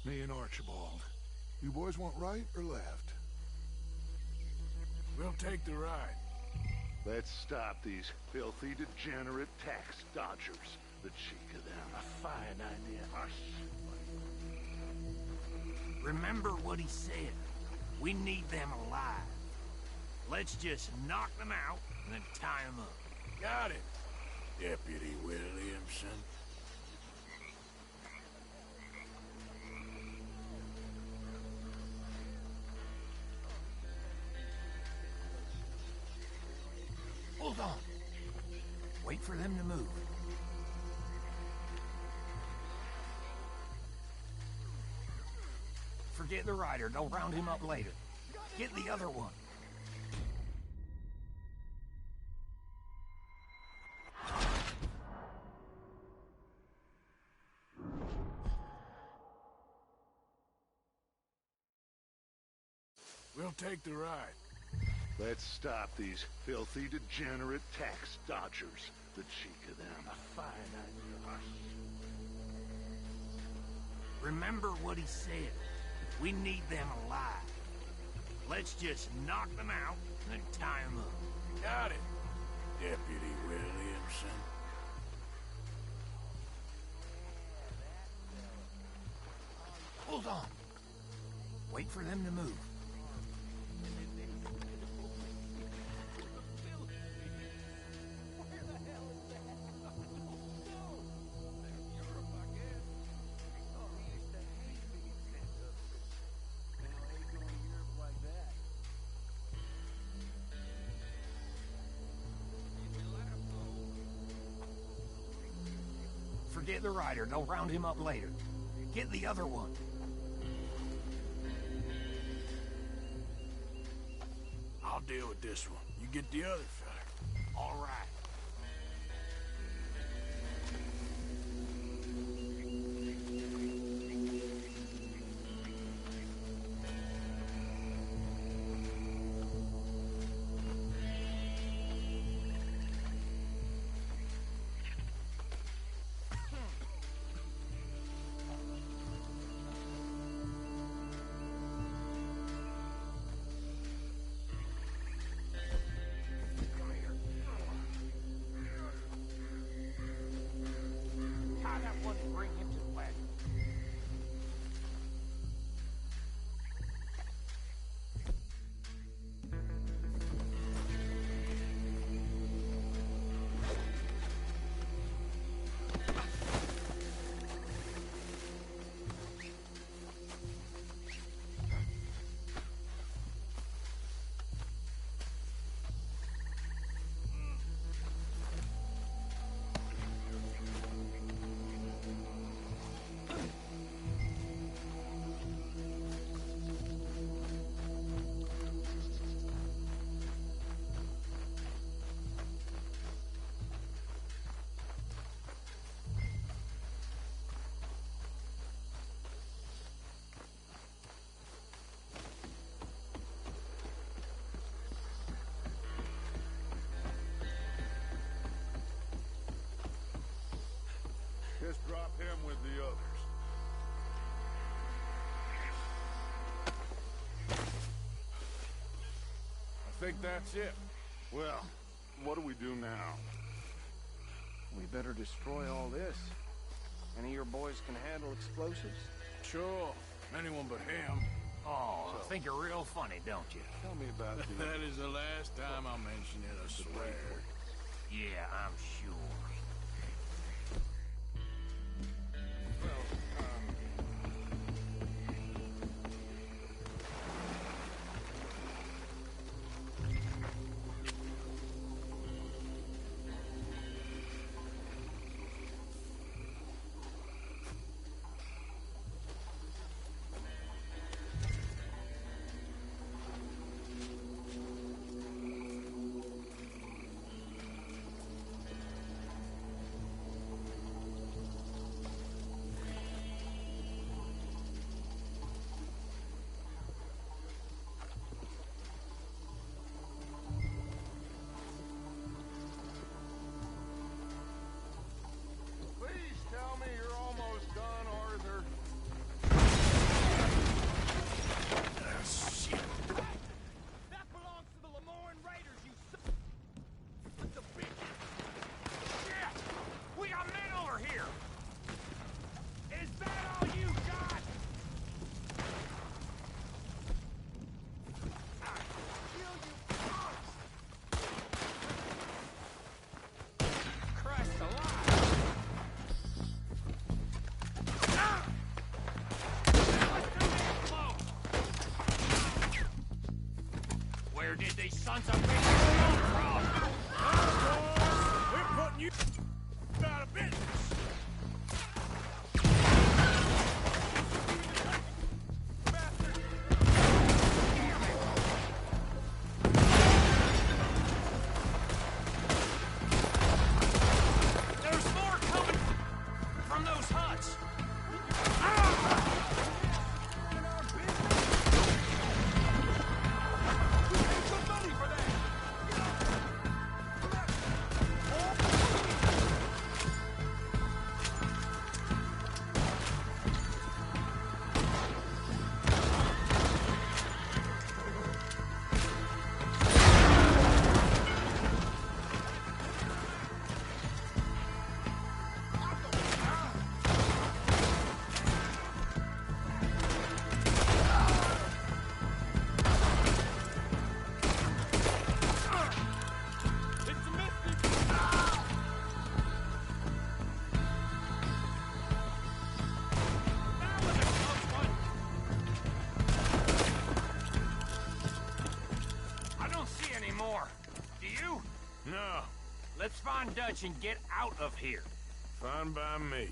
me and Archibald. You boys want right or left? We'll take the ride. Let's stop these filthy, degenerate tax dodgers. The cheek of them. A fine idea. Remember what he said. We need them alive. Let's just knock them out and then tie them up. Got it, Deputy Williamson. Hold on. Wait for them to move. Forget the rider. They'll round him up later. Get the other one. We'll take the ride. Let's stop these filthy, degenerate tax dodgers. The cheek of them. A fine idea. Remember what he said. We need them alive. Let's just knock them out and then tie them up. Got it, Deputy Williamson. Hold on. Wait for them to move. Forget the rider. They'll round him up later. Get the other one. I'll deal with this one. You get the other fella. All right. Just drop him with the others. I think that's it. Well, what do we do now? We better destroy all this. Any of your boys can handle explosives? Sure. Anyone but him. Oh, I think you're real funny, don't you? Tell me about the... That is the last time I'll mention it, I swear. Yeah, I'm sure. Tell me you're almost done, Arthur. Shit. That belongs to the Lemoran Raiders, you son of a bitch. Shit! We got men over here! Is that all you got? I'll kill you first! Christ alive! Where did these sons of bitches come from? We're putting you out of business. There's more coming from those huts. anymore. Do you? No. Let's find Dutch and get out of here. Fine by me.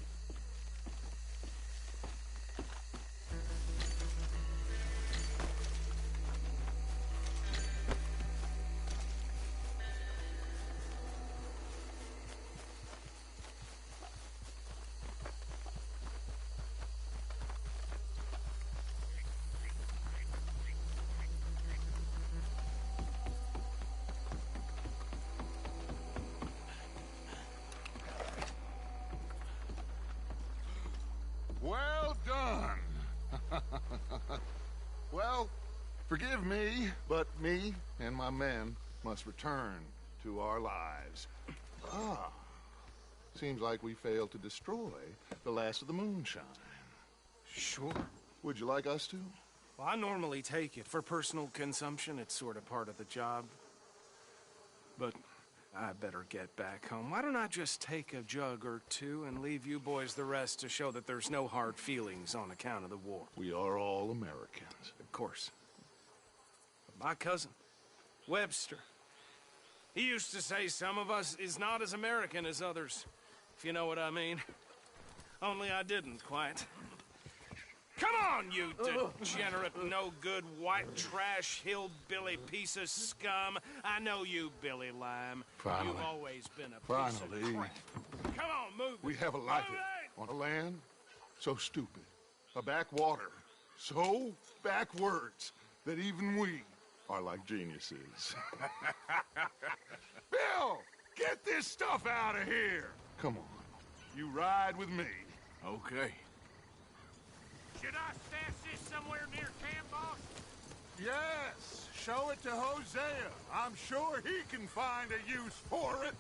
Well done. Well, forgive me, but me and my men must return to our lives. Ah, seems like we failed to destroy the last of the moonshine. Sure. Would you like us to? Well, I normally take it. For personal consumption, it's sort of part of the job. But I better get back home. Why don't I just take a jug or two and leave you boys the rest to show that there's no hard feelings on account of the war? We are all Americans. Of course. But my cousin, Webster, he used to say some of us is not as American as others, if you know what I mean. Only I didn't quite. Come on, you degenerate, no-good, white trash, hillbilly piece of scum. I know you, Billy Lime. Finally. You've always been a piece of crap. Come on, move it. We have a life on a land so stupid, a backwater so backwards that even we are like geniuses. Bill, get this stuff out of here. Come on, you ride with me. Okay. Should I stash this somewhere near camp, boss? Yes, show it to Hosea. I'm sure he can find a use for it.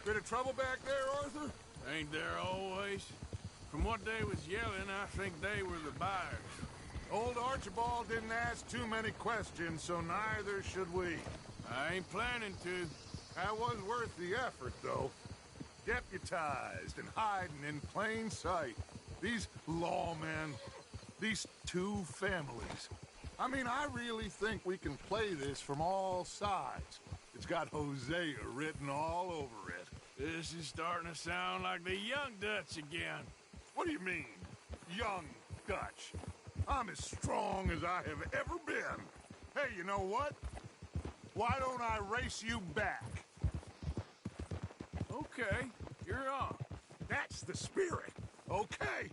Bit of trouble back there, Arthur? Ain't there always? From what they was yelling, I think they were the buyers. Old Archibald didn't ask too many questions, so neither should we. I ain't planning to. That was worth the effort, though. Deputized and hiding in plain sight. These lawmen, these two families. I mean, I really think we can play this from all sides. It's got Hosea written all over it. This is starting to sound like the young Dutch again. What do you mean, young Dutch? I'm as strong as I have ever been. Hey, you know what? Why don't I race you back? Okay, you're on. That's the spirit. Okay,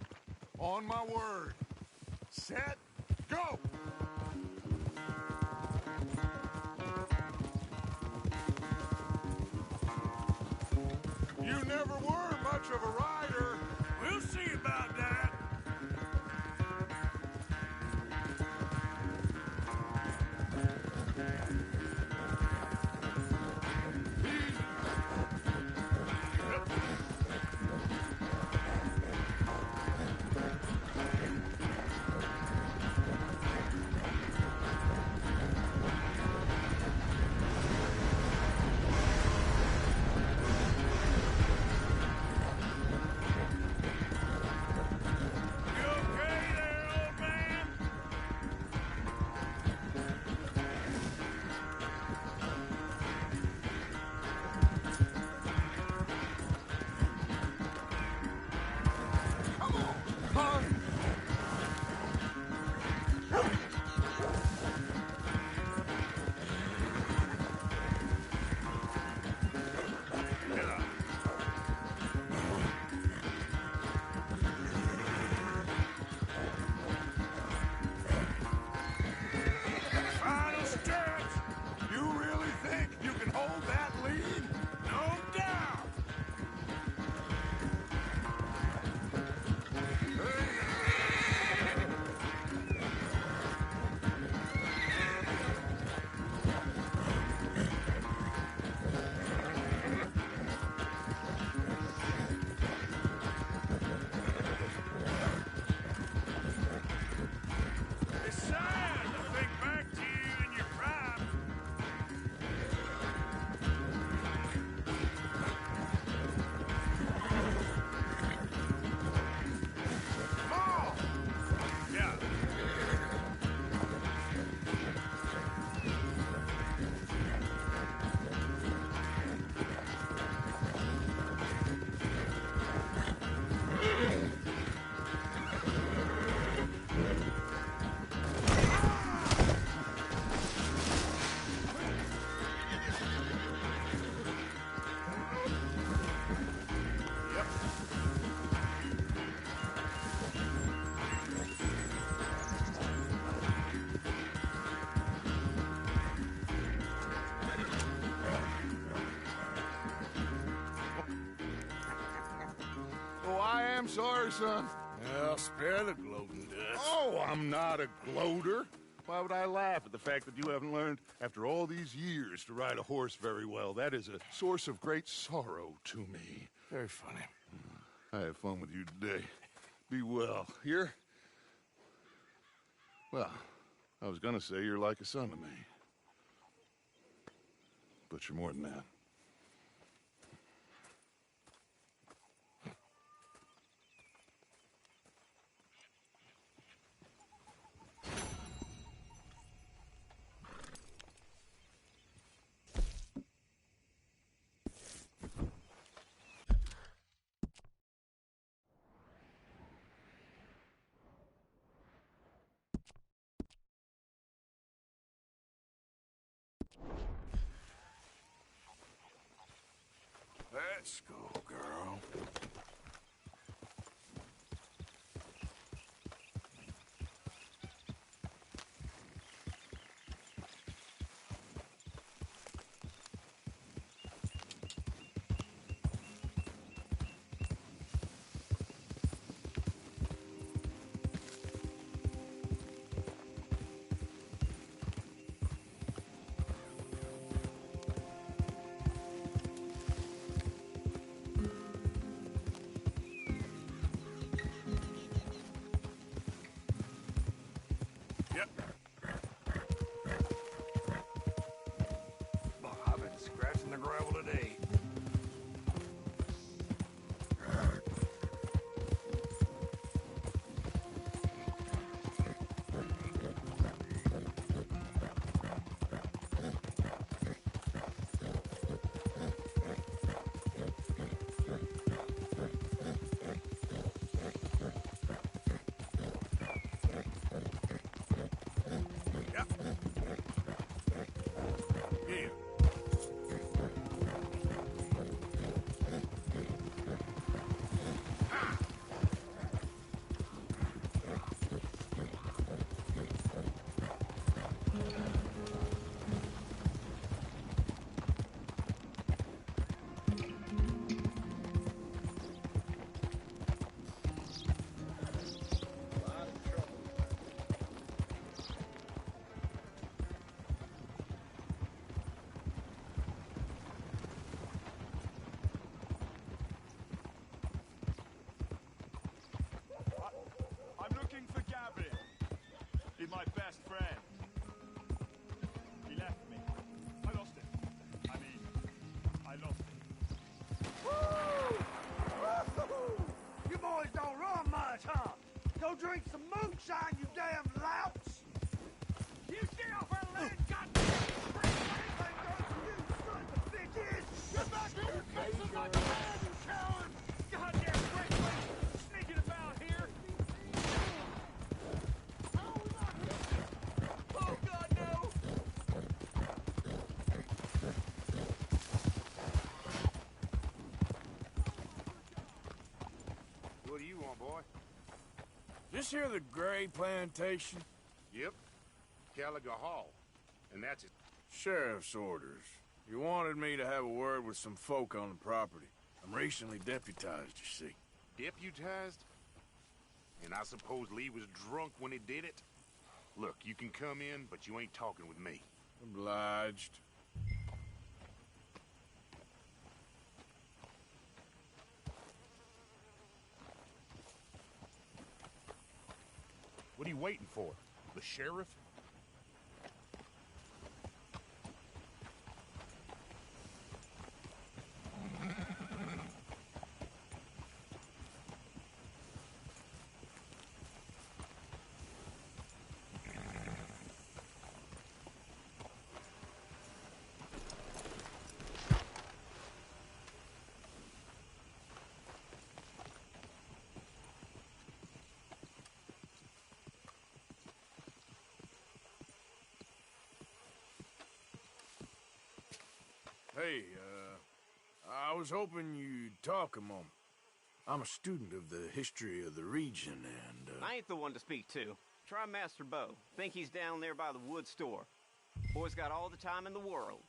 on my word. Set, go! You never were much of a rider. We'll see about that. I'm sorry, son. Well, spare the gloating, Dutch. Oh, I'm not a gloater. Why would I laugh at the fact that you haven't learned, after all these years, to ride a horse very well? That is a source of great sorrow to me. Very funny. I had fun with you today. Be well. Here? Well, I was gonna say you're like a son to me. But you're more than that. Let's go, girl. I've been scratching the gravel today. My best friend. He left me. I lost him. I lost him. Woo! Woo! You boys don't run much, huh? Go drink some moonshine, you damn louts! You stay off our land, goddamn! You sons of bitches! Get back here and face them like a man, you coward! Goddamn breakaway sneaking about here! Oh, God, no! What do you want, boy? This here the Gray Plantation? Yep. Gallagher Hall. And that's it. Sheriff's orders. You wanted me to have a word with some folk on the property. I'm recently deputized, you see. Deputized? And I suppose Lee was drunk when he did it? Look, you can come in, but you ain't talking with me. Obliged. What are you waiting for? The sheriff? Hey, I was hoping you'd talk a moment. I'm a student of the history of the region, and, I ain't the one to speak to. Try Master Bo. Think he's down there by the wood store. Boy's got all the time in the world.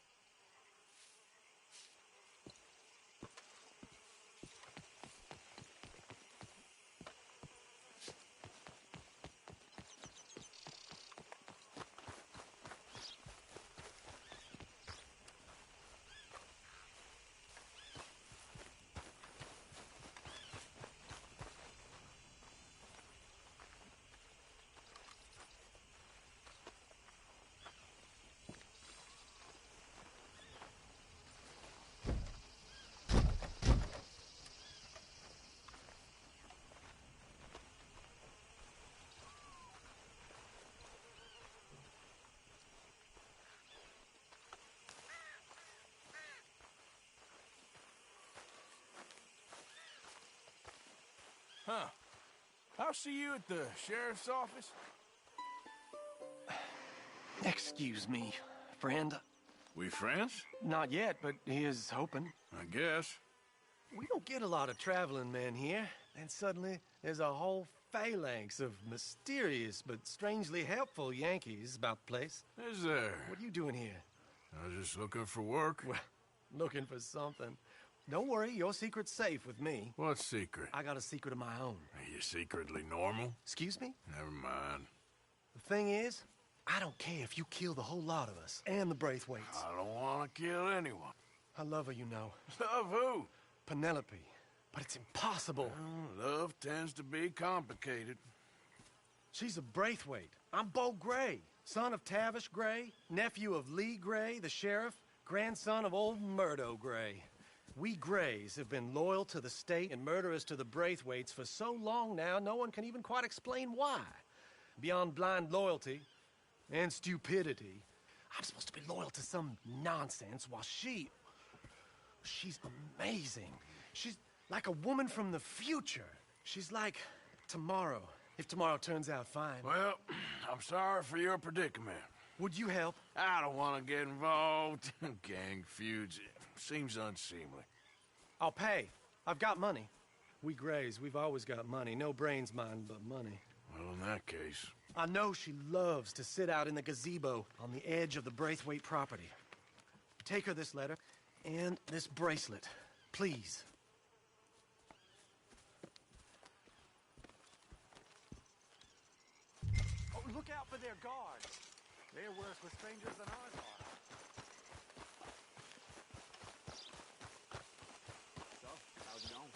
Huh. I'll see you at the sheriff's office. Excuse me, friend. We friends? Not yet, but he is hoping. I guess. We don't get a lot of traveling men here, and suddenly there's a whole phalanx of mysterious but strangely helpful Yankees about the place. Is there? What are you doing here? I was just looking for work. Well, looking for something. Don't worry, your secret's safe with me. What secret? I got a secret of my own. Are you secretly normal? Excuse me? Never mind. The thing is, I don't care if you kill the whole lot of us and the Braithwaites. I don't want to kill anyone. I love her, you know. Love who? Penelope. But it's impossible. Well, love tends to be complicated. She's a Braithwaite. I'm Bo Gray, son of Tavish Gray, nephew of Lee Gray, the sheriff, grandson of old Murdo Gray. We Grays have been loyal to the state and murderers to the Braithwaites for so long now, no one can even quite explain why. Beyond blind loyalty and stupidity, I'm supposed to be loyal to some nonsense while she's amazing. She's like a woman from the future. She's like tomorrow, if tomorrow turns out fine. Well, I'm sorry for your predicament. Would you help? I don't want to get involved. Gang feuds seems unseemly. I'll pay. I've got money. We Grays, we've always got money. No brains, mind, but money. Well, in that case... I know she loves to sit out in the gazebo on the edge of the Braithwaite property. Take her this letter and this bracelet, please. Oh, look out for their guards. They're worse with strangers than ours are. So, how's it going?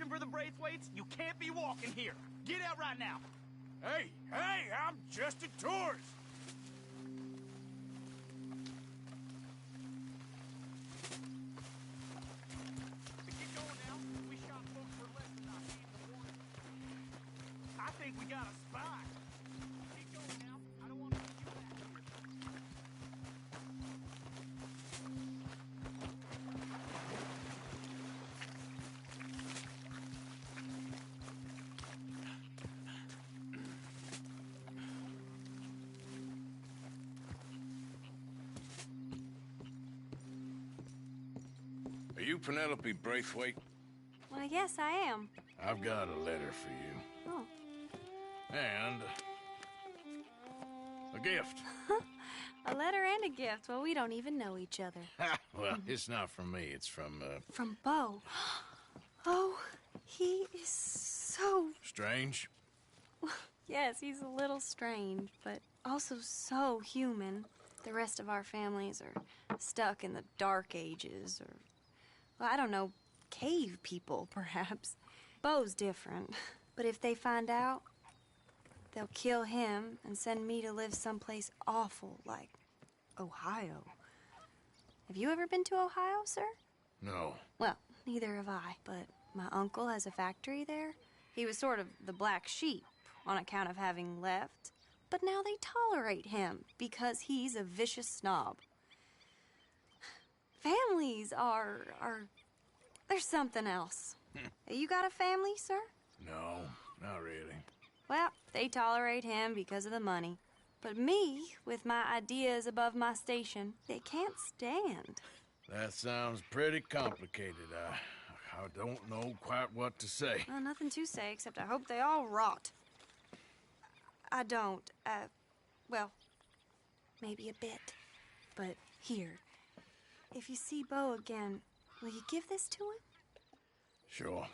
working for the Braithwaites, you can't be walking here. Get out right now. Hey, I'm just a tourist. Get going now. We shot folks for less than I gave the warning. I think we got a spy. Get going now. I don't want to see you back here. Are you Penelope Braithwaite? Well, yes, I am. I've got a letter for you. Oh. And a gift. A letter and a gift. Well, we don't even know each other. Well, it's not from me. It's from, From Bo. Oh, he is so... Strange? Yes, he's a little strange, but also so human. The rest of our families are stuck in the Dark Ages, or, well, I don't know, cave people, perhaps. Bo's different. But if they find out, they'll kill him and send me to live someplace awful like Ohio. Have you ever been to Ohio, sir? No. Well, neither have I, but my uncle has a factory there. He was sort of the black sheep on account of having left, but now they tolerate him because he's a vicious snob. Families are there's something else. You got a family, sir? No, not really. Well, they tolerate him because of the money. But me, with my ideas above my station, they can't stand. That sounds pretty complicated. I don't know quite what to say. Well, nothing to say, except I hope they all rot. I don't, well, maybe a bit. But here, if you see Bo again, will you give this to him? Sure.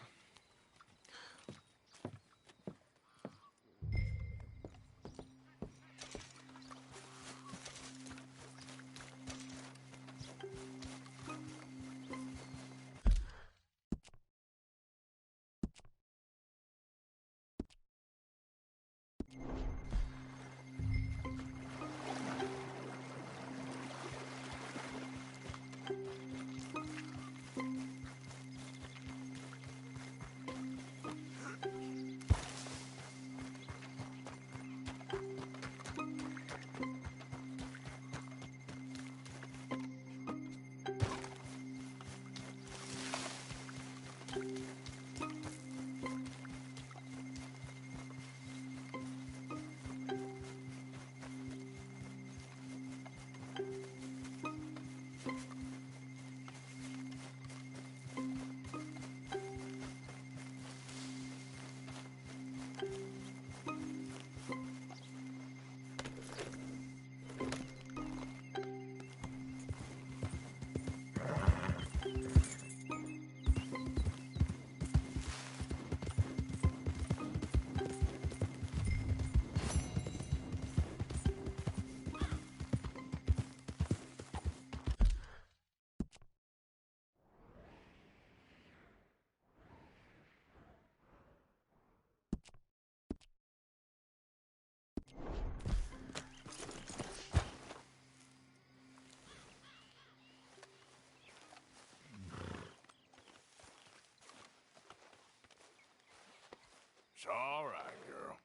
It's all right, girl.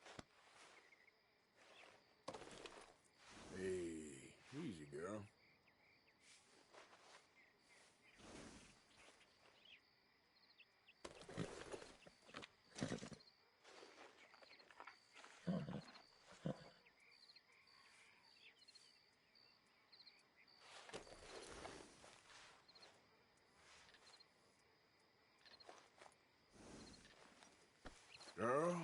Hey, easy, girl. Girl,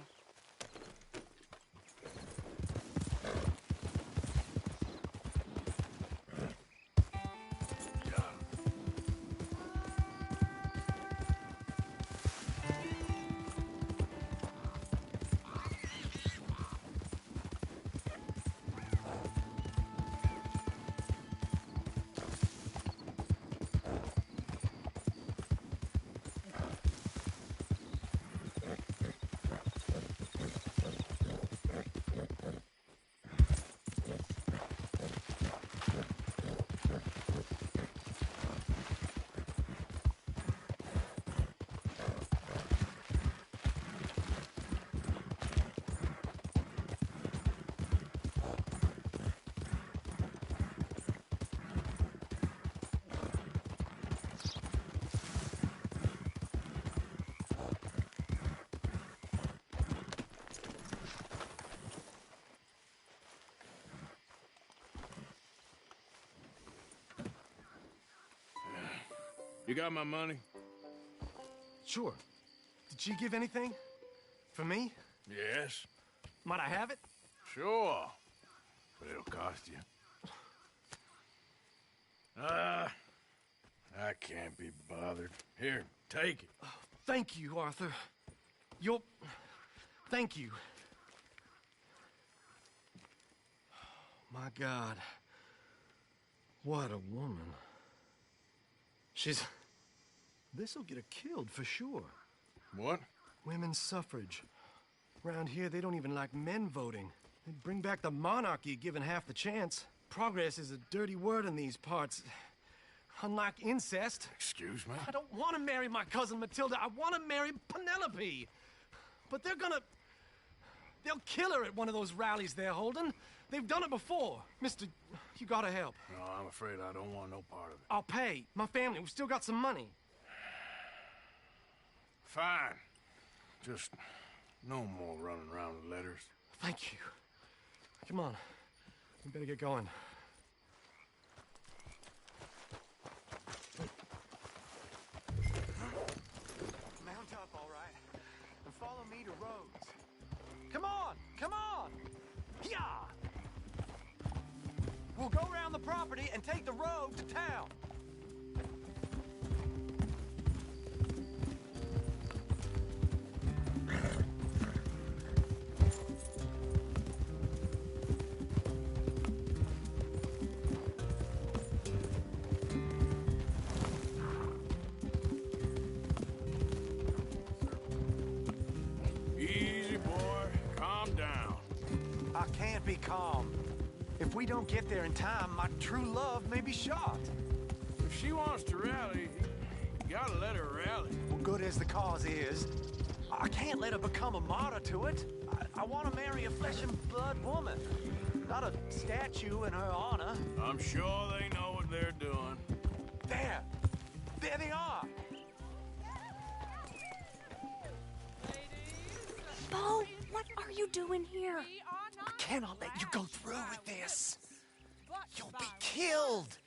You got my money? Sure. Did she give anything? For me? Yes. Might I have it? Sure. But it'll cost you. I can't be bothered. Here, take it. Oh, thank you, Arthur. You'll... Thank you. My God. What a woman. She's... This'll get her killed for sure. What? Women's suffrage. Around here, they don't even like men voting. They'd bring back the monarchy given half the chance. Progress is a dirty word in these parts. Unlike incest. Excuse me? I don't want to marry my cousin Matilda. I want to marry Penelope. But they're gonna... They'll kill her at one of those rallies they're holding. They've done it before. Mister, you gotta help. No, I'm afraid I don't want no part of it. I'll pay. My family, we've still got some money. Fine. Just no more running around with letters. Thank you. Come on. We better get going. Mount up, all right, and follow me to Rhodes. Come on! Come on! Yeah! We'll go around the property and take the road to town. Easy, boy. Calm down. I can't be calm. If we don't get there in time, my true love may be shot. If she wants to rally, you gotta let her rally. Well, good as the cause is, I can't let her become a martyr to it. I want to marry a flesh and blood woman, not a statue in her honor. I'm sure they know what they're doing. There! There they are! Bo, what are you doing here? I cannot let you go through with this. You'll be killed.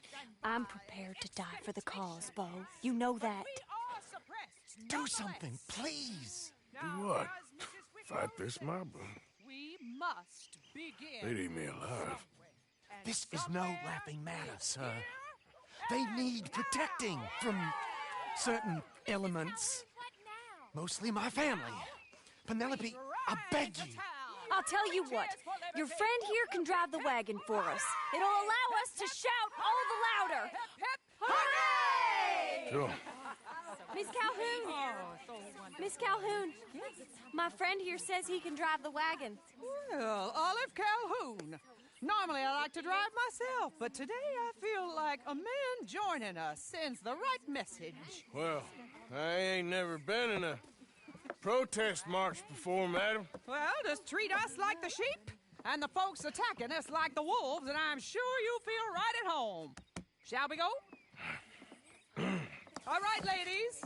I'm prepared to die for the cause, Bo. You know that. Do something, please. Do what? Fight this mob? We must begin. They'd eat me alive. This is no laughing matter, sir. They need protecting from certain elements. Mostly my family. Penelope, I beg you. I'll tell you what. Your friend here can drive the wagon for us. It'll allow us to shout all the louder. Hooray! Sure. Miss Calhoun! Miss Calhoun! My friend here says he can drive the wagon. Well, Olive Calhoun. Normally I like to drive myself, but today I feel like a man joining us sends the right message. Well, I ain't never been in a protest march before, madam. Well, just treat us like the sheep, and the folks attacking us like the wolves, and I'm sure you feel right at home. Shall we go? All right, ladies.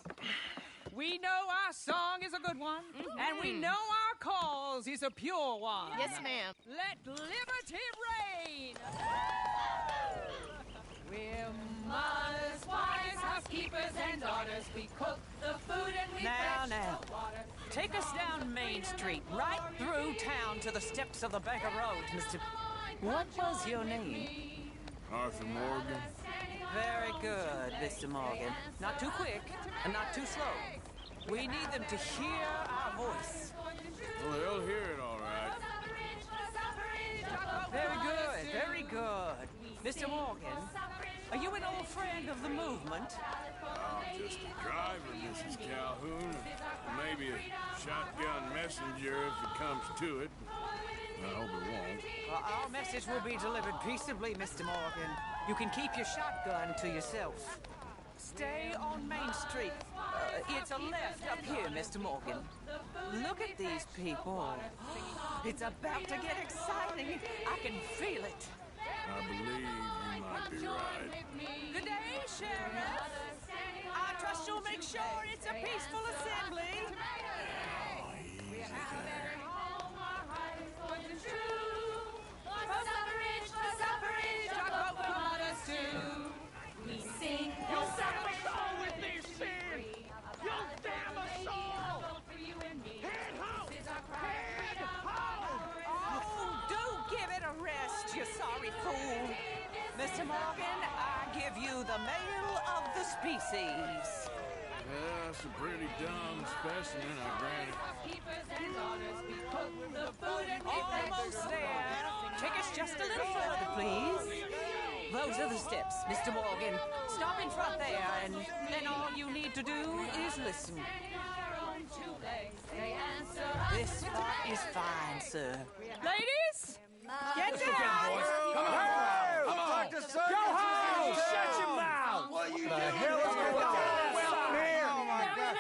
We know our song is a good one, and we know our cause is a pure one. Yes, ma'am. Let liberty reign. We're mothers, wives, housekeepers, and daughters. We cook the food and we fetch the water. Take us down Main Street, right through town to the steps of the Banker Road, Mr. What was your name? Arthur Morgan. Very good, Mr. Morgan. Not too quick, and not too slow. We need them to hear our voice. Well, they'll hear it all right. Very good, very good. Mr. Morgan, are you an old friend of the movement? I'm just a driver, Mrs. Calhoun. Maybe a shotgun messenger if it comes to it. I hope it won't. Our message will be delivered peaceably, Mr. Morgan. You can keep your shotgun to yourself. Stay on Main Street. It's a left up here, Mr. Morgan. Look at these people. It's about to get exciting. I can feel it. I believe you might be right. Good day, Sheriff. I trust you'll make sure it's a peaceful assembly. Oh, easy there. We sing your suffrage, go with me. you the male of the species. Yeah, that's a pretty dumb specimen, I grant it. Almost there. Take us just a little further, please. Those are the steps, Mr. Morgan. Stop in front there, and then all you need to do is listen. This part is fine, sir. Ladies, get down! Come on! Go home! Shut your mouth! What are you doing? The hell is going on? Well, here! Oh, my God.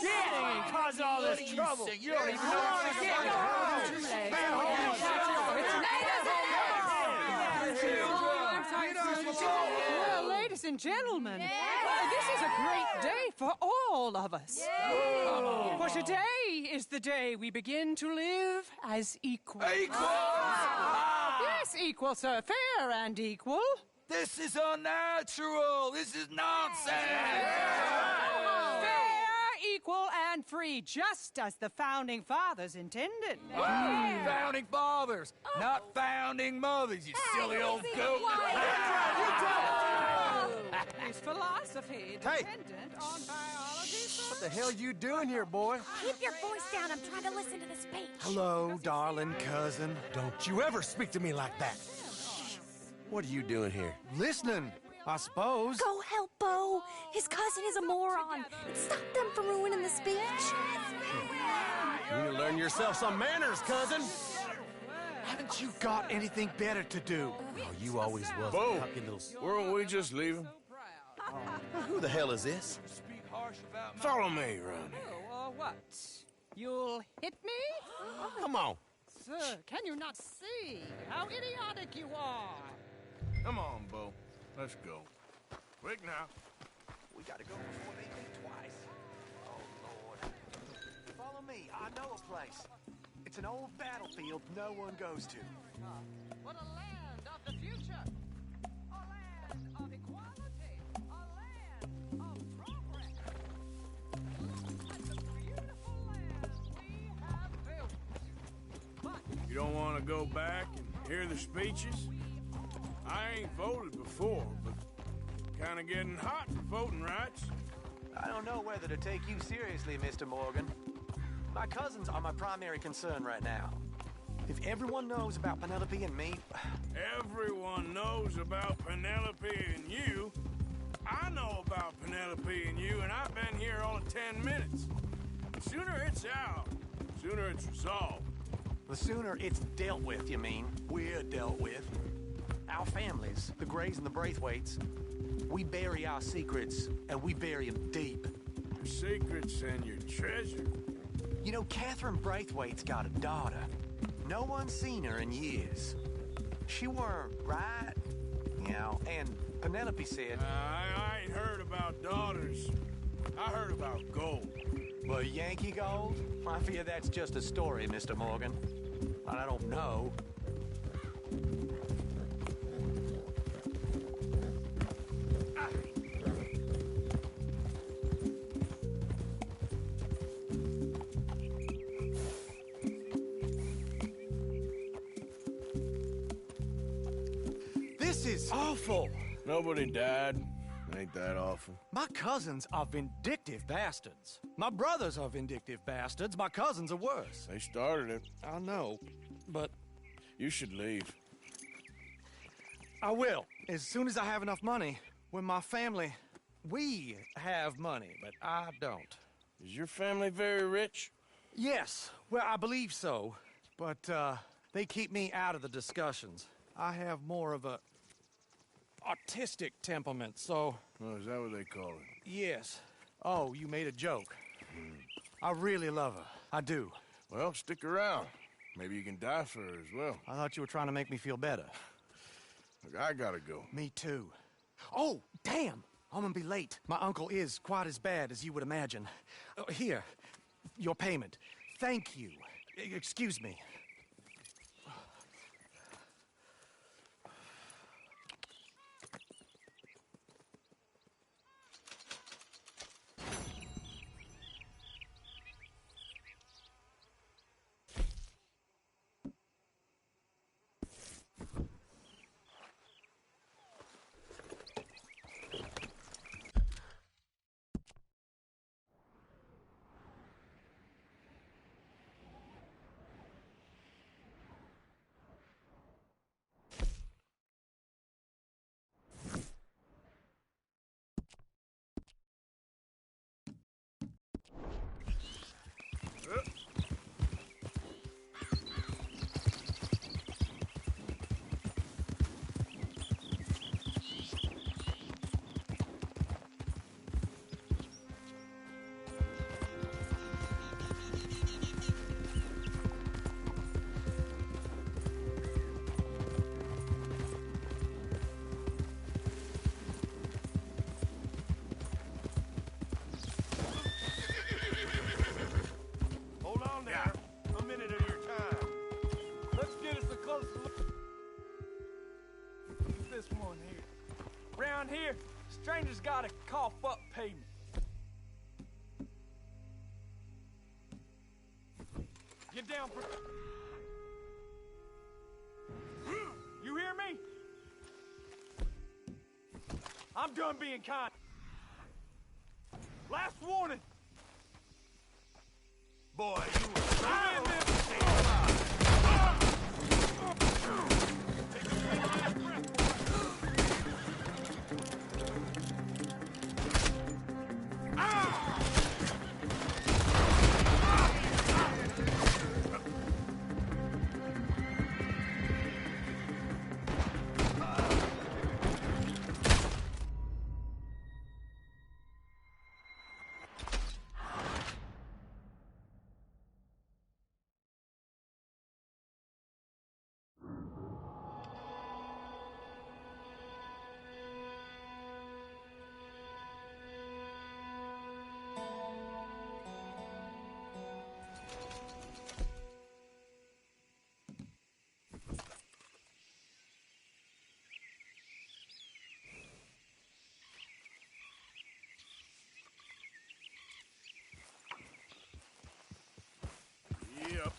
Get and cause all this trouble. You don't even know what to get. Go home! Well, ladies and gentlemen, this is a great day for all of us. For today is the day we begin to live as equals. Equals? Yes, equal, sir. Fair and equal. This is unnatural. This is nonsense. Fair, equal, and free, just as the Founding Fathers intended. Founding fathers, not founding mothers, you silly old goat. Is philosophy dependent on biology? What the hell you doing here, boy? Keep your voice down. I'm trying to listen to the speech. Hello, darling cousin. Don't you ever speak to me like that. What are you doing here? Listening, I suppose. Go help Bo. His cousin is a moron. Stop them from ruining the speech. You need to learn yourself some manners, cousin. Haven't you got anything better to do? Oh, you always was. Bo, weren't we just leaving? Who the hell is this? Follow me around here. Oh, what? You'll hit me? Come on. Sir, can you not see how idiotic you are? Come on, Bo. Let's go. Quick now. We gotta go before they think twice. Oh, Lord. Follow me. I know a place. It's an old battlefield no one goes to. What a land of the future! A land of equality! A land of progress! Look at the beautiful land we have built! But You don't want to go back and hear the speeches? I ain't voted before, but kind of getting hot for voting rights. I don't know whether to take you seriously, Mr. Morgan. My cousins are my primary concern right now. If everyone knows about Penelope and me... Everyone knows about Penelope and you. I know about Penelope and you, and I've been here all of 10 minutes. The sooner it's out, the sooner it's resolved. The sooner it's dealt with, you mean? We're dealt with. Our families, the Grays and the Braithwaites, we bury our secrets, and we bury them deep. Your secrets and your treasure. You know, Catherine Braithwaite's got a daughter. No one's seen her in years. She weren't right, you know, and Penelope said... I ain't heard about daughters. I heard about gold. Well, Yankee gold? I fear that's just a story, Mr. Morgan. But I don't know. This is awful. Nobody died. Ain't that awful? My cousins are vindictive bastards. My brothers are vindictive bastards. My cousins are worse. They started it. I know, but... You should leave. I will, as soon as I have enough money. When my family... We have money, but I don't. Is your family very rich? Yes, well, I believe so. But, they keep me out of the discussions. I have more of a... artistic temperament, so... Oh, is that what they call it? Yes. Oh, you made a joke. I really love her. I do. Well, stick around. Maybe you can die for her as well. I thought you were trying to make me feel better. Look, I gotta go. Me too. Oh, damn! I'm gonna be late. My uncle is quite as bad as you would imagine. Here, your payment. Thank you. Excuse me. here. Stranger's gotta cough up payment. Get down for... You hear me? I'm done being kind. Last warning. Boy, you were... Yep.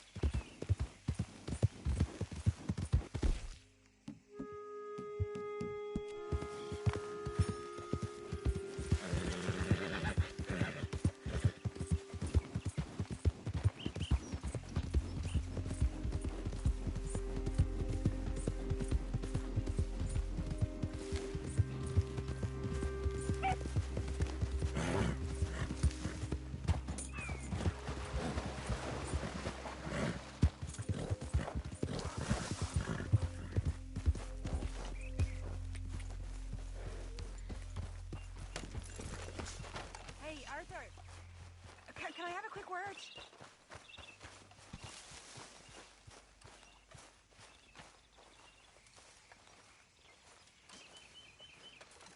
Hey, Arthur. Can I have a quick word?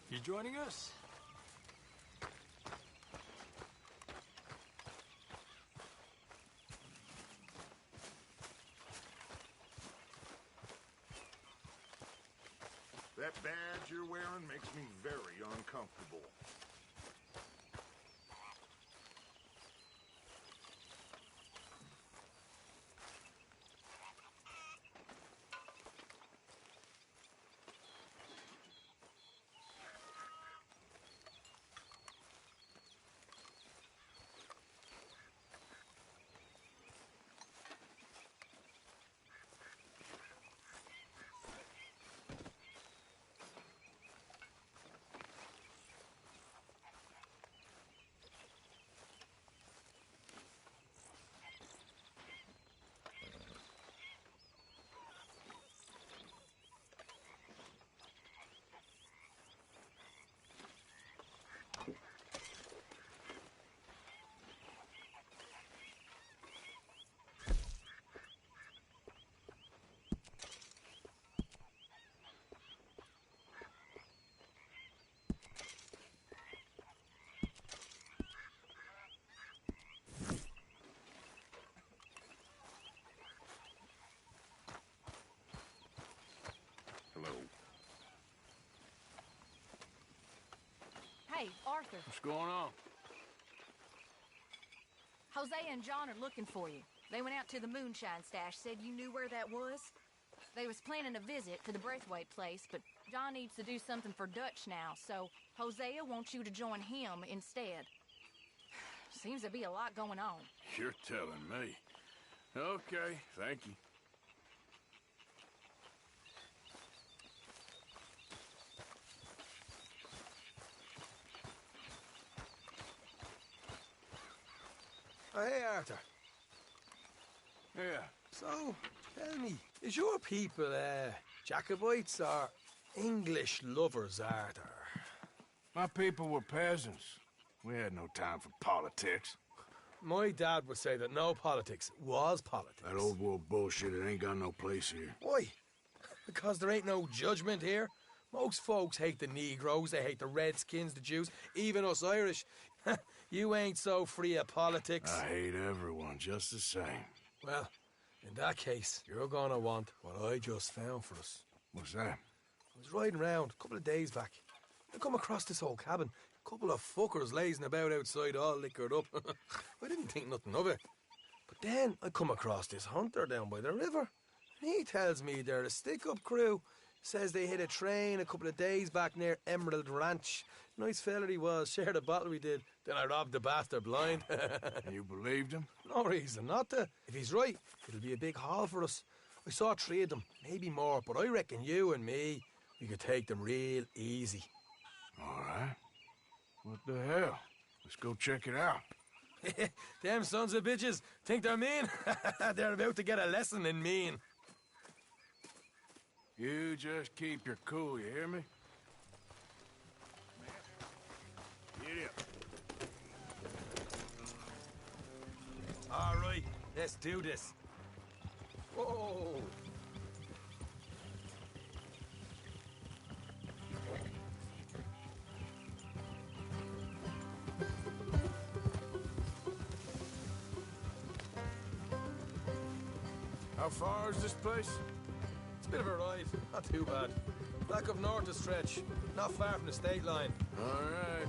You joining us? That badge you're wearing makes me very uncomfortable. Hey, Arthur. What's going on? Jose and John are looking for you. They went out to the moonshine stash, said you knew where that was. They was planning a visit to the Braithwaite place, but John needs to do something for Dutch now, so Hosea wants you to join him instead. Seems to be a lot going on. You're telling me. Okay, thank you. Oh, hey, Arthur. Yeah. So, tell me, is your people, Jacobites or English lovers, Arthur? My people were peasants. We had no time for politics. My dad would say that no politics was politics. That old world bullshit, it ain't got no place here. Why? Because there ain't no judgment here. Most folks hate the Negroes, they hate the Redskins, the Jews, even us Irish. You ain't so free of politics. I hate everyone just the same. Well, in that case, you're gonna want what I just found for us. What's that? I was riding around a couple of days back. I come across this old cabin. A couple of fuckers lazing about outside all liquored up. I didn't think nothing of it. But then I come across this hunter down by the river. And he tells me they're a stick-up crew. Says they hit a train a couple of days back near Emerald Ranch. Nice fella he was. Shared a bottle we did. Then I robbed the bastard blind. You believed him? No reason not to. If he's right, it'll be a big haul for us. I saw 3 of them, maybe more, but I reckon you and me, we could take them real easy. All right. What the hell? Let's go check it out. Them sons of bitches think they're mean. They're about to get a lesson in mean. You just keep your cool, you hear me? Get up. All right, let's do this. Whoa! How far is this place? It's a bit of a ride, not too bad. Back up north a stretch, not far from the state line. All right.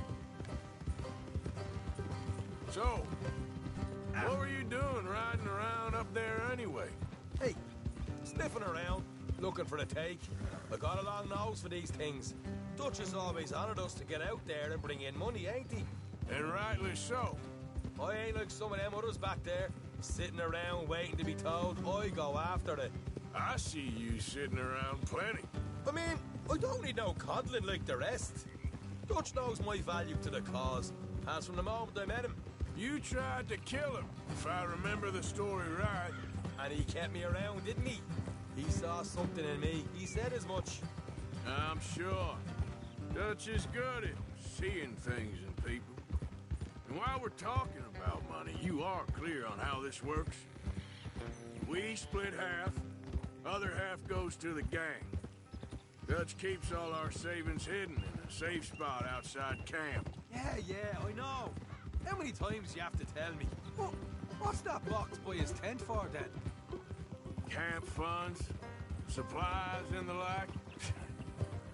So, what were you doing riding around up there anyway? Hey, sniffing around, looking for a take. I got a long nose for these things. Dutch has always honoured us to get out there and bring in money, ain't he? And rightly so. I ain't like some of them others back there, sitting around waiting to be told. I go after it. I see you sitting around plenty. I mean, I don't need no coddling like the rest. Dutch knows my value to the cause, as from the moment I met him. You tried to kill him, if I remember the story right. And he kept me around, didn't he? He saw something in me. He said as much. I'm sure. Dutch is good at seeing things in people. And while we're talking about money, you are clear on how this works. We split half, other half goes to the gang. Dutch keeps all our savings hidden in a safe spot outside camp. Yeah, I know. How many times you have to tell me? What's that box by his tent for, then? Camp funds, supplies, and the like.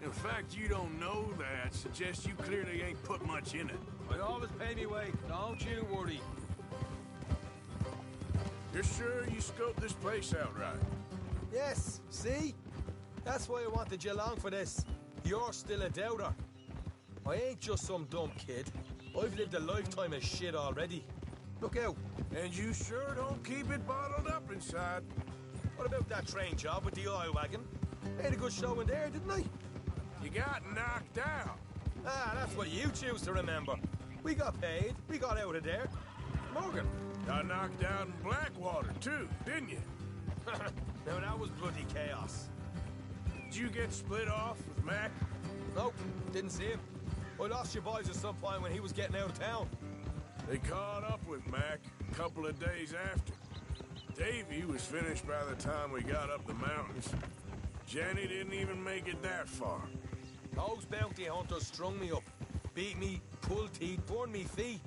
In fact, you don't know that suggests you clearly ain't put much in it. I always pay me way, don't you worry. You're sure you scoped this place out right? Yes, see? That's why I wanted you along for this. You're still a doubter. I ain't just some dumb kid. I've lived a lifetime of shit already. Look out. And you sure don't keep it bottled up inside. What about that train job with the oil wagon? I had a good show in there, didn't I? You got knocked out. Ah, that's what you choose to remember. We got paid. We got out of there. Morgan. Got knocked out in Blackwater, too, didn't you? Now, that was bloody chaos. Did you get split off with Mac? Nope, didn't see him. I lost your boys at some point when he was getting out of town. They caught up with Mac a couple of days after. Davy was finished by the time we got up the mountains. Jenny didn't even make it that far. Those bounty hunters strung me up, beat me, pulled teeth, burned me feet.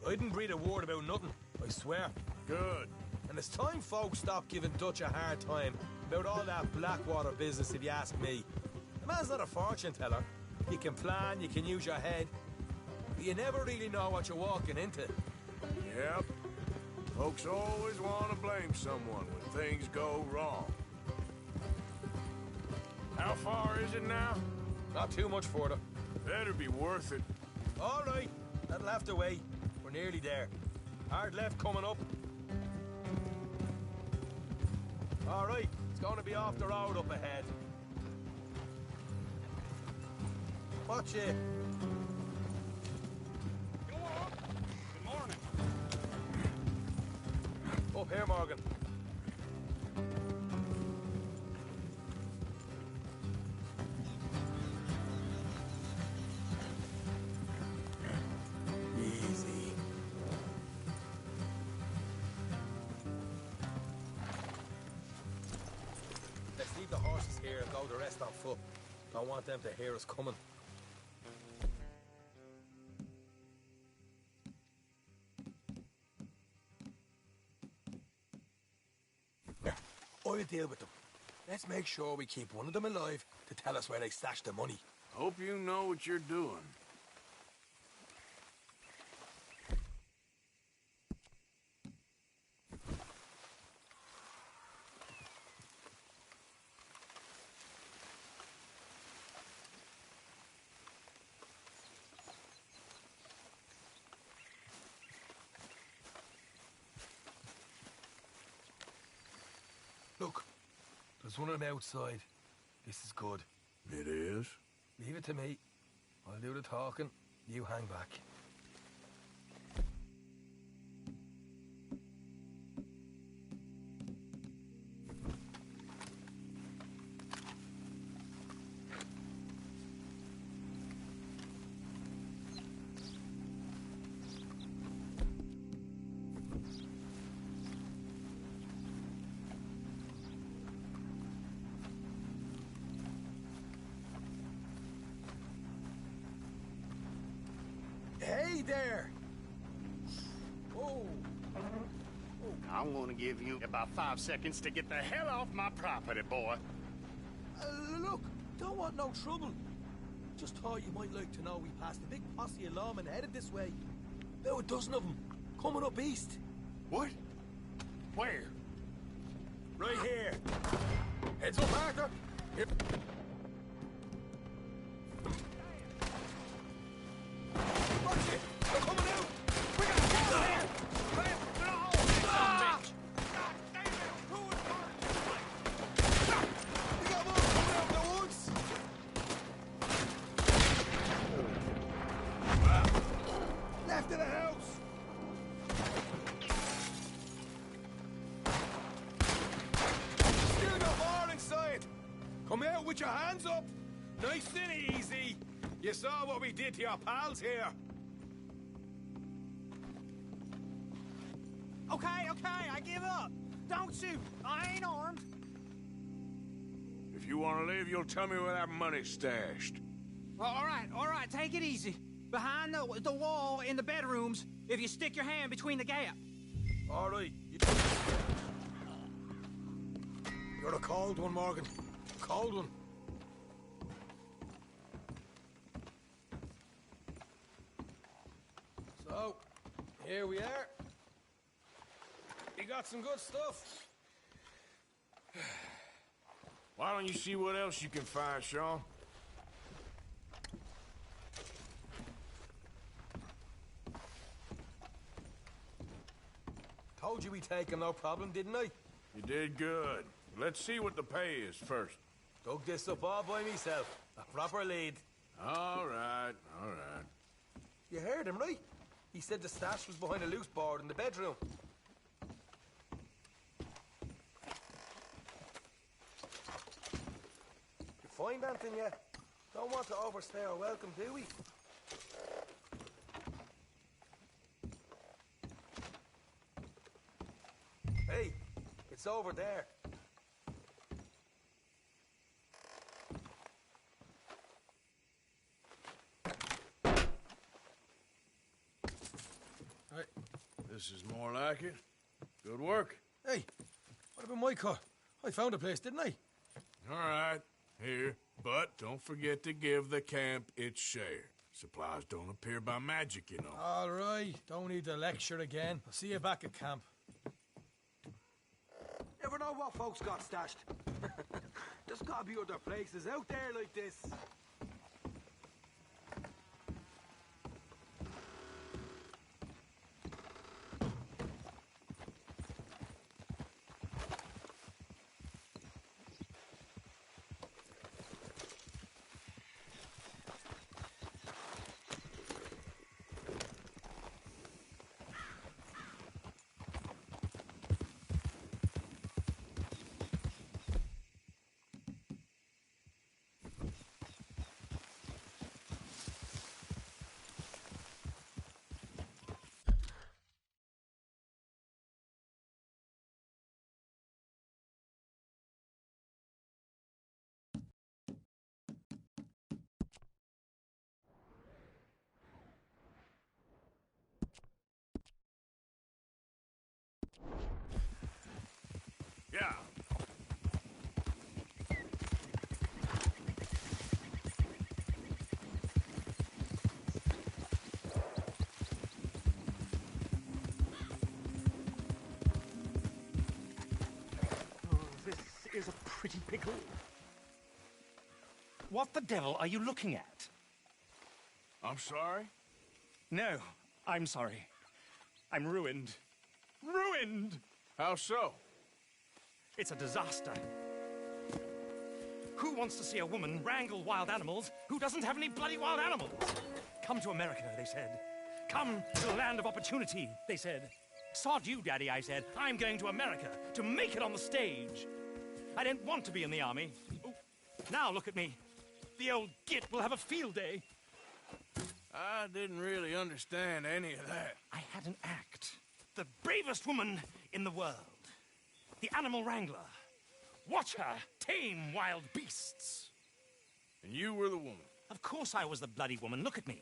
I didn't breathe a word about nothing, I swear. Good. And it's time folks stopped giving Dutch a hard time about all that Blackwater business, if you ask me. The man's not a fortune teller. You can plan, you can use your head, but you never really know what you're walking into. Yep. Folks always want to blame someone when things go wrong. How far is it now? Not too much further. Better be worth it. All right, that'll have to wait. We're nearly there. Hard left coming up. All right, it's going to be off the road up ahead. Watch it. Go on. Good morning. Up here, Morgan. Easy. Let's leave the horses here and go the rest on foot. Don't want them to hear us coming. I'll deal with them. Let's make sure we keep one of them alive to tell us where they stashed the money. Hope you know what you're doing. Look, there's one of them outside. This is good. It is? Leave it to me. I'll do the talking. You hang back. Hey there! Whoa! I'm gonna give you about 5 seconds to get the hell off my property, boy. Look, don't want no trouble. Just thought you might like to know we passed a big posse of lawmen headed this way. About a dozen of them, coming up east. What? Where? Right here. Heads up, Arthur. Here. Watch it! They're coming out! We got to get there! We got more coming out of the woods! Left of the house! Still got more inside! Come out with your hands up! Nice and easy! You saw what we did to your pals here! Okay, I give up. Don't shoot. I ain't armed. If you want to leave, you'll tell me where that money's stashed. All right, take it easy. Behind the wall in the bedrooms, if you stick your hand between the gap. All right. You're a cold one, Morgan. Cold one. So, here we are. You got some good stuff. Why don't you see what else you can find, Sean? Told you we'd take him, no problem, didn't I? You did good. Let's see what the pay is first. Dug this up all by myself. A proper lead. All right. You heard him, right? He said the stash was behind a loose board in the bedroom. You find anything yet? Don't want to overstay our welcome, do we? Hey, it's over there. Hey, this is more like it. Good work. Hey, what about my car? I found a place, didn't I? All right, here. But don't forget to give the camp its share. Supplies don't appear by magic, you know. All right, don't need to lecture again. I'll see you back at camp. Never know what folks got stashed. There's gotta be other places out there like this. Yeah. pretty pickle. What the devil are you looking at? I'm sorry? No, I'm sorry. I'm ruined. Ruined! How so? It's a disaster. Who wants to see a woman wrangle wild animals who doesn't have any bloody wild animals? Come to America, they said. Come to the land of opportunity, they said. Sod you, Daddy, I said. I'm going to America to make it on the stage. I didn't want to be in the army. Oh, now look at me. The old git will have a field day. I didn't really understand any of that. I had an act. The bravest woman in the world. The animal wrangler. Watch her tame wild beasts. And you were the woman? Of course I was the bloody woman. Look at me.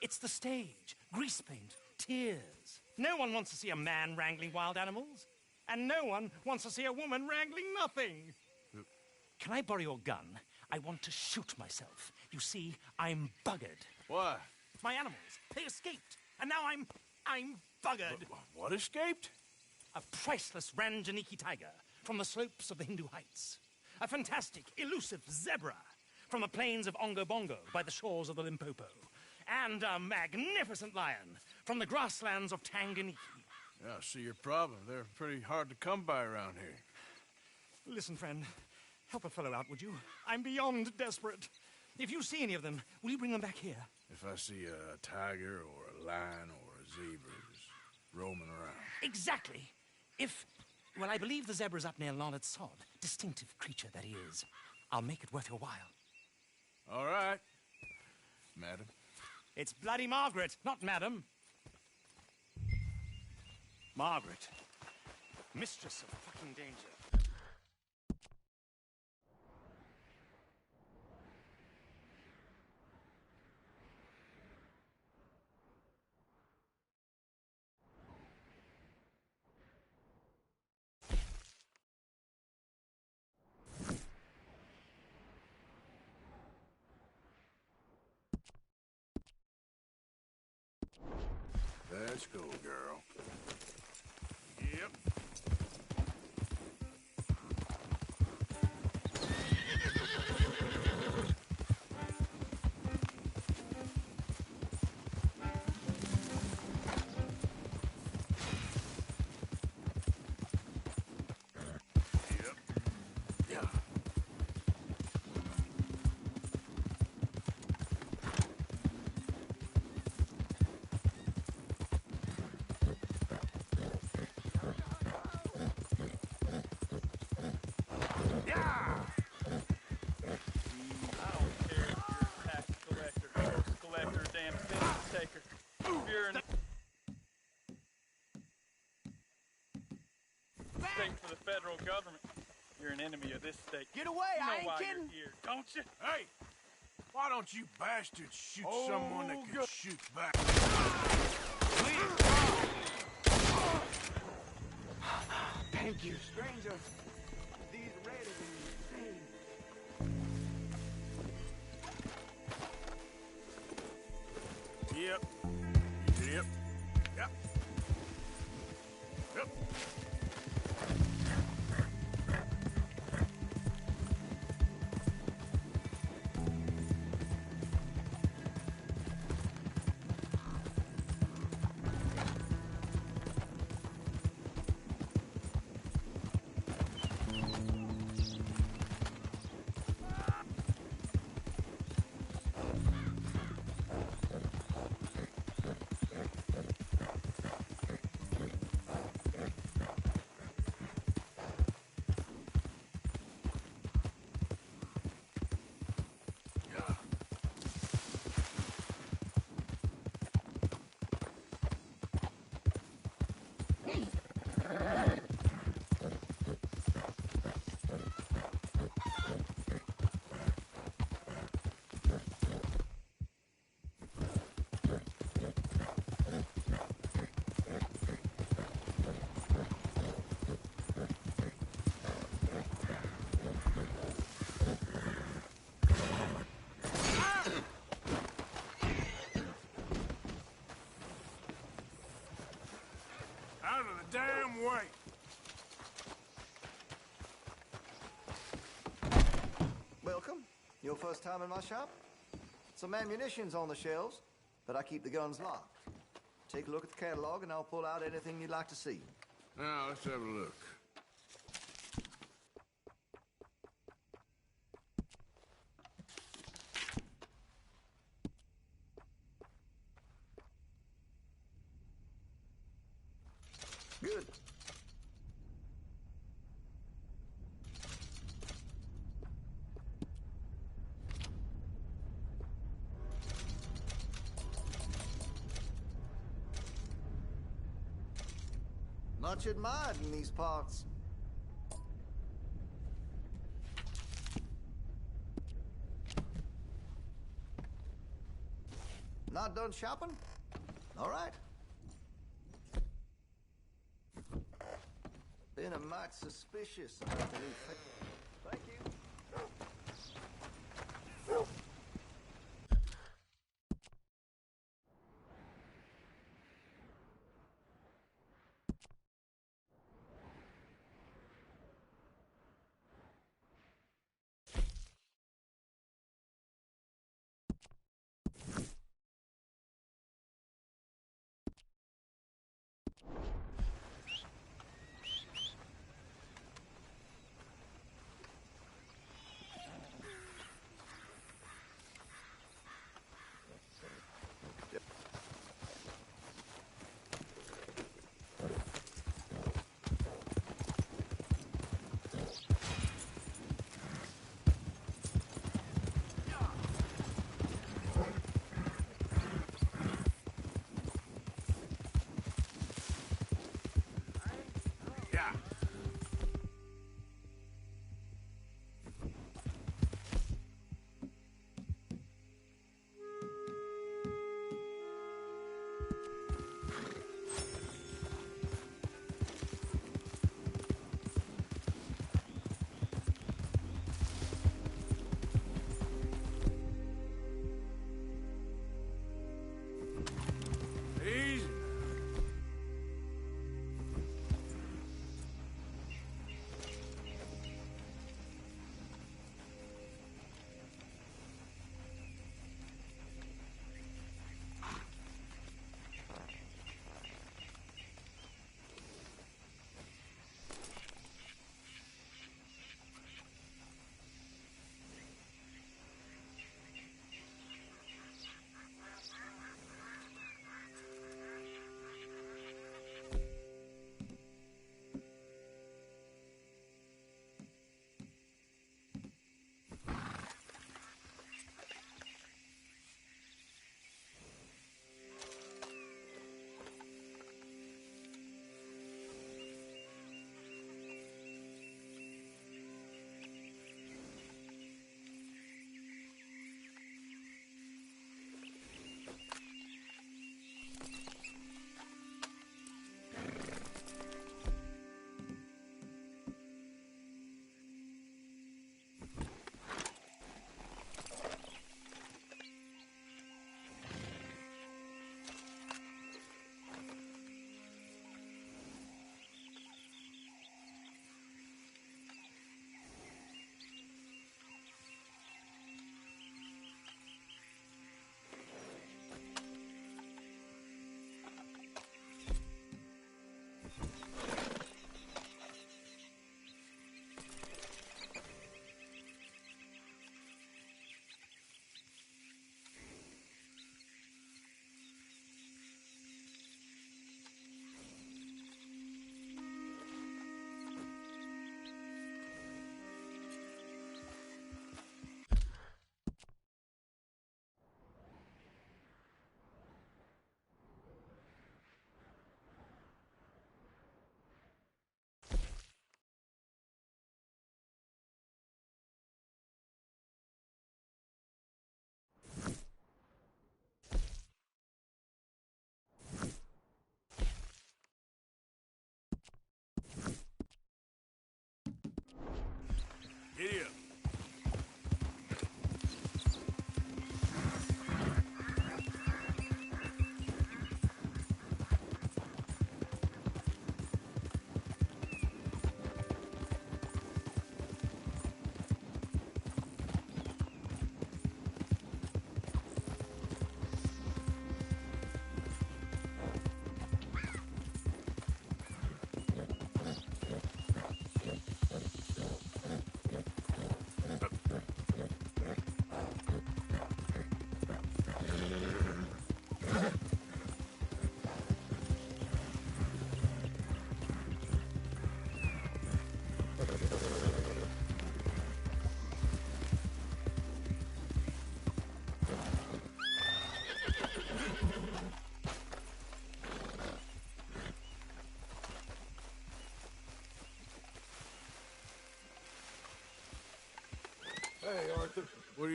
It's the stage. Grease paint. Tears. No one wants to see a man wrangling wild animals. And no one wants to see a woman wrangling nothing. Can I borrow your gun? I want to shoot myself. You see, I'm buggered. Why? My animals. They escaped. And now I'm buggered. What escaped? A priceless Ranjaniki tiger from the slopes of the Hindu Heights. A fantastic, elusive zebra from the plains of Ongo Bongo by the shores of the Limpopo. And a magnificent lion from the grasslands of Tanganyika. Yeah, I see your problem. They're pretty hard to come by around here. Listen, friend. Help a fellow out, would you? I'm beyond desperate. If you see any of them, will you bring them back here? If I see a tiger or a lion or a zebra just roaming around. Exactly. Well, I believe the zebra's up near Lonnet Sod. Distinctive creature that he is. I'll make it worth your while. All right, madam. It's bloody Margaret, not madam. Margaret. Mistress of fucking danger. Let's go, girl. Yep. For the federal government, you're an enemy of this state. Get away, you know I ain't why kidding. You're here, don't you? Hey, why don't you bastards shoot someone that can shoot back? Thank you, strangers. These raiders are insane. Yep. Yep. Yep. Yep. Out of the damn way! Your first time in my shop? Some ammunition's on the shelves, but I keep the guns locked. Take a look at the catalog and I'll pull out anything you'd like to see. Now, let's have a look. Good. Much admired in these parts. Not done shopping? All right. Been a mite suspicious about the new Thank you.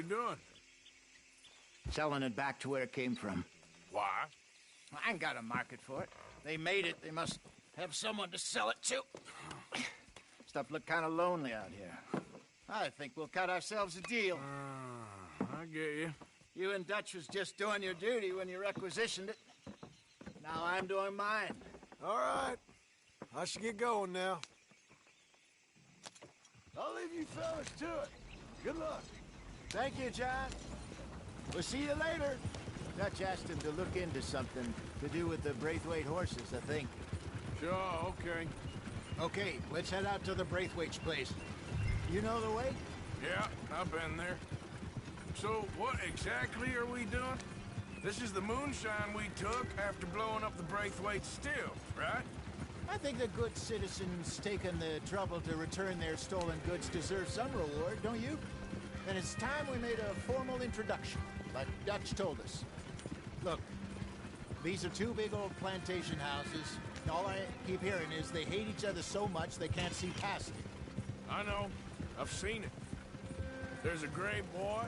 you doing? Selling it back to where it came from. Why? I ain't got a market for it. They made it. They must have someone to sell it to. Stuff look kind of lonely out here. I think we'll cut ourselves a deal. I get you. You and Dutch was just doing your duty when you requisitioned it. Now I'm doing mine. All right. I should get going now. I'll leave you fellas to it. Good luck. Thank you, John. We'll see you later. Dutch asked him to look into something to do with the Braithwaite horses, I think. Sure, okay. Okay, let's head out to the Braithwaite's place. You know the way? Yeah, I've been there. So, what exactly are we doing? This is the moonshine we took after blowing up the Braithwaite still, right? I think the good citizens taking the trouble to return their stolen goods deserve some reward, don't you? And it's time we made a formal introduction, like Dutch told us. Look, these are two big old plantation houses. All I keep hearing is they hate each other so much they can't see past it. I know. I've seen it. There's a gray boy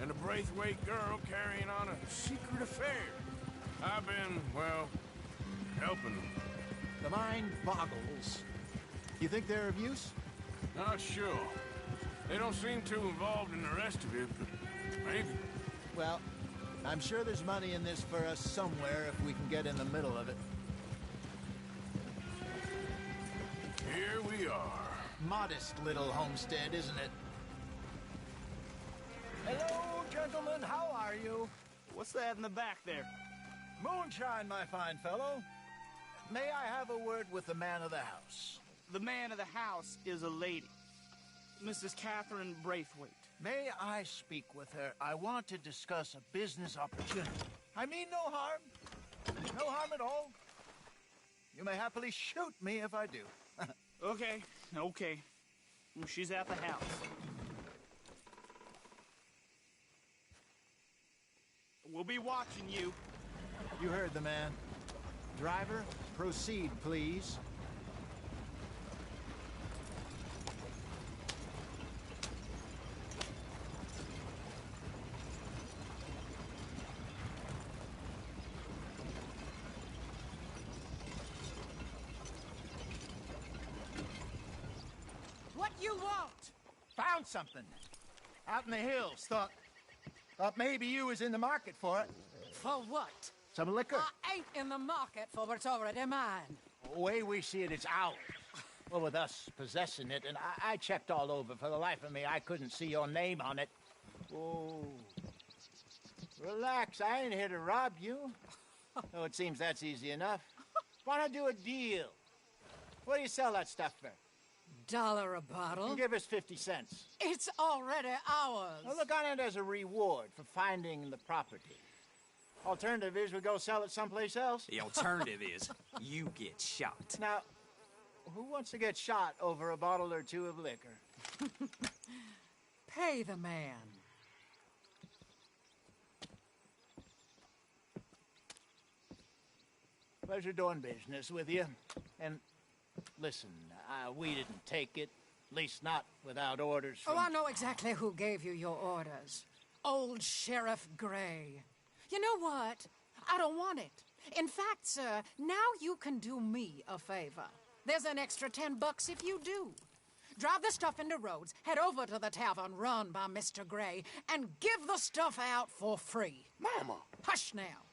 and a Braithwaite girl carrying on a secret affair. I've been, well, helping them. The mind boggles. You think they're of use? Not sure. They don't seem too involved in the rest of it, but maybe. Well, I'm sure there's money in this for us somewhere if we can get in the middle of it. Here we are. Modest little homestead, isn't it? Hello, gentlemen. How are you? What's that in the back there? Moonshine, my fine fellow. May I have a word with the man of the house? The man of the house is a lady. Mrs. Catherine Braithwaite. May I speak with her? I want to discuss a business opportunity. I mean no harm. No harm at all. You may happily shoot me if I do. Okay. She's at the house. We'll be watching you. You heard the man. Driver, proceed, please. What you want? Found something. Out in the hills. Thought maybe you was in the market for it. For what? Some liquor. I ain't in the market for what's already mine. The way we see it, it's ours. Well, with us possessing it, and I checked all over. For the life of me, I couldn't see your name on it. Oh. Relax, I ain't here to rob you. Oh, it seems that's easy enough. Why not do a deal? What do you sell that stuff for? $1 a bottle? Give us 50 cents. It's already ours. Well, look on it as a reward for finding the property. Alternative is we go sell it someplace else. The alternative is you get shot. Now, who wants to get shot over a bottle or two of liquor? Pay the man. Pleasure doing business with you. And listen, we didn't take it. At least not without orders from... Oh, I know exactly who gave you your orders. Old Sheriff Gray. You know what? I don't want it. In fact, sir, now you can do me a favor. There's an extra $10 if you do. Drive the stuff into Rhodes, head over to the tavern run by Mr. Gray, and give the stuff out for free. Mama! Hush now.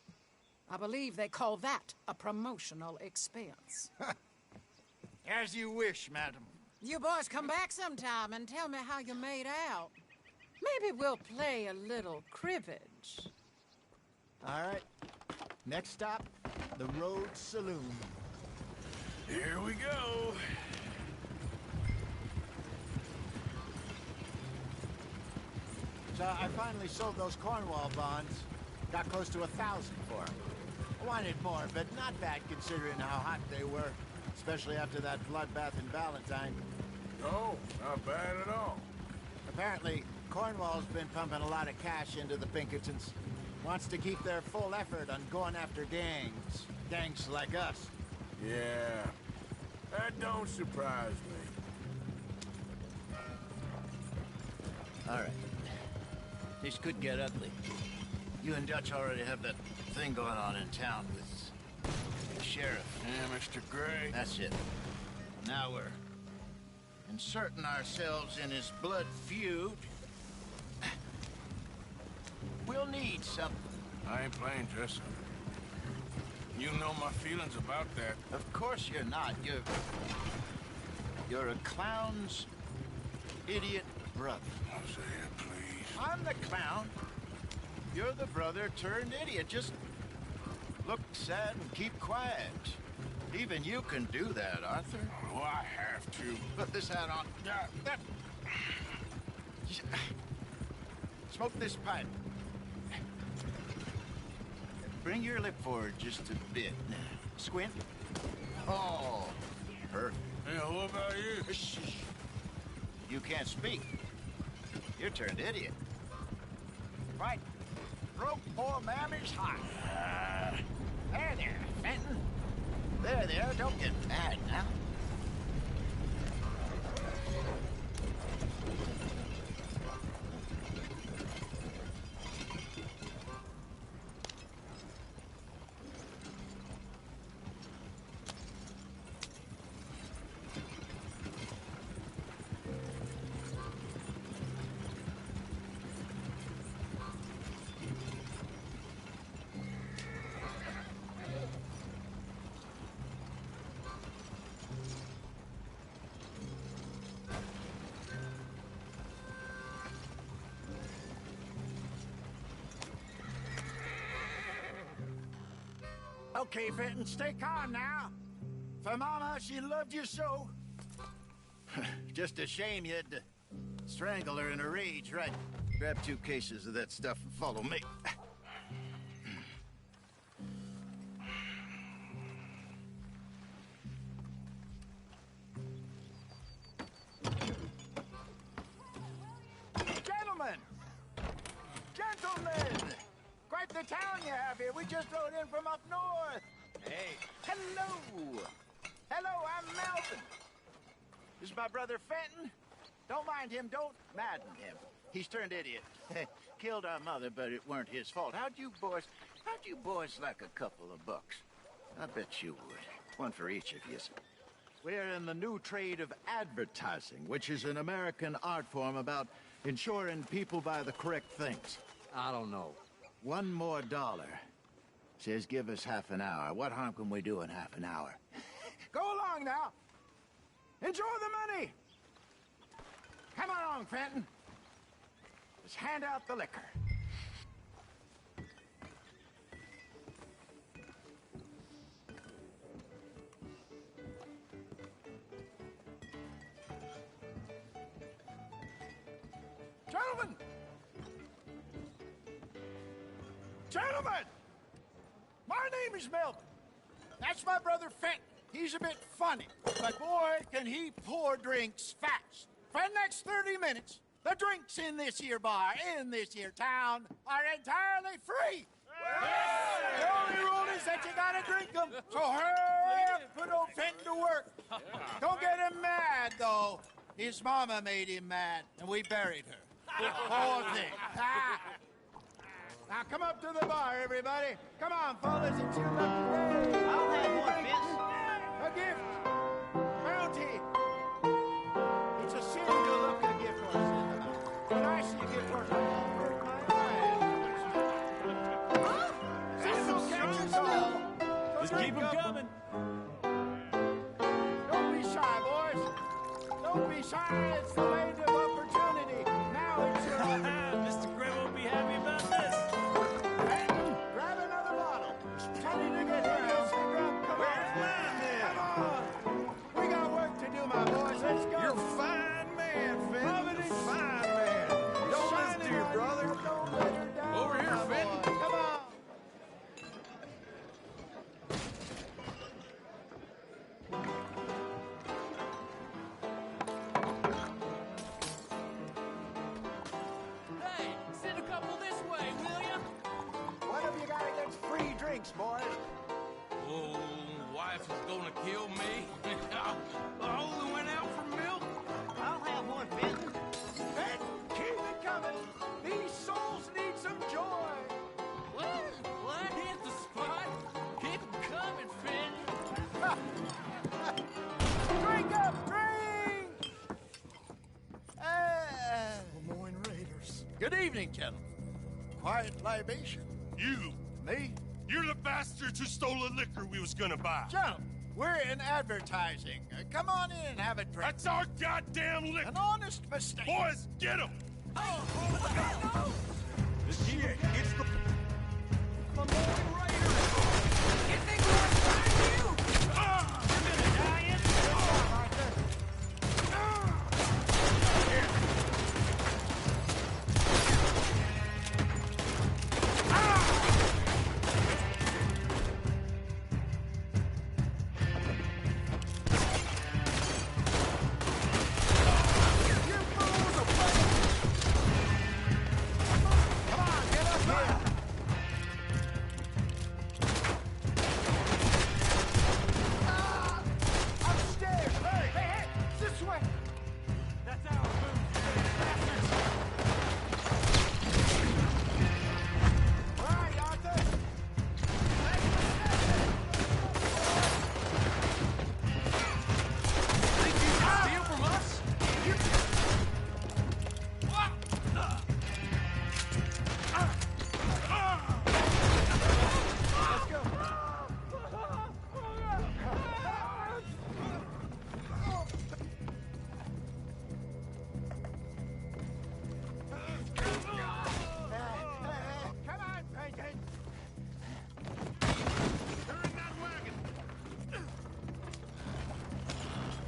I believe they call that a promotional expense. As you wish, madam. You boys come back sometime and tell me how you made out. Maybe we'll play a little cribbage. All right. Next stop, the Rhodes Saloon. Here we go. So I finally sold those Cornwall bonds. Got close to 1,000 for them. I wanted more, but not bad considering how hot they were. Especially after that bloodbath in Valentine. No, not bad at all. Apparently, Cornwall's been pumping a lot of cash into the Pinkertons. Wants to keep their full effort on going after gangs. Gangs like us. Yeah, that don't surprise me. All right. This could get ugly. You and Dutch already have that thing going on in town with the sheriff. Yeah, Mr. Gray. That's it. Now we're inserting ourselves in his blood feud. We'll need something. I ain't playing dress up. You know my feelings about that. Of course you're not. You're a clown's idiot brother. Hosea, please. I'm the clown. You're the brother turned idiot. Just look sad and keep quiet. Even you can do that, Arthur. Oh, I have to. Put this hat on. Smoke this pipe. Bring your lip forward just a bit. Squint. Oh, perfect. Hey, what about you? You can't speak. You're turned idiot. Right. Broke poor Mammy's heart. There, Fenton. There, don't get mad now. Okay, Fenton, stay calm now. For Mama, she loved you so. Just a shame you had to strangle her in a rage, right? Grab 2 cases of that stuff and follow me. Gentlemen! Quite the town you have here. We just rode in from up north. Hey. Hello. Hello, I'm Melvin. This is my brother Fenton. Don't mind him. Don't madden him. He's turned idiot. Killed our mother, but it weren't his fault. How'd you boys like a couple of bucks? I bet you would. One for each of you. We're in the new trade of advertising, which is an American art form about ensuring people buy the correct things. I don't know. $1 more. Says give us half an hour. What harm can we do in half an hour? Go along now. Enjoy the money. Come along, Fenton. Let's hand out the liquor. Gentlemen! Gentlemen! My name is Melvin. That's my brother Fenton. He's a bit funny, but boy, can he pour drinks fast. For the next 30 minutes, the drinks in this here bar, in this here town, are entirely free. The only rule is that you gotta drink them, so hurry up, put old Fenton to work. Don't get him mad, though. His mama made him mad, and we buried her. Poor thing. Now come up to the bar, everybody. Come on, fellas, it's your lucky day. I'll have one, Vince. A gift. Bounty. It's a sin to look a gift horse in the mouth. When I see a gift horse, I avert my eyes. This will catch us all. Just keep them coming. Don't be shy, boys. Don't be shy. It's the land of opportunity. Now it's your Mr. Gray won't be happy about this. Grab another bottle. Tell me to get here. You'll stay drunk. Come on. We got work to do, my boys. Let's go. You're a fine man, Fenton. You're a fine man. Don't listen to your brother. Over here, Fenton. Come on. Hey, send a couple this way. evening, gentlemen. Quiet libation? You! Me? You're the bastards who stole the liquor we was gonna buy. Gentlemen, we're in advertising. Come on in and have a drink. That's our goddamn liquor! An honest mistake. Boys, get him! Shit, it's the... You think we're behind you? You're gonna die in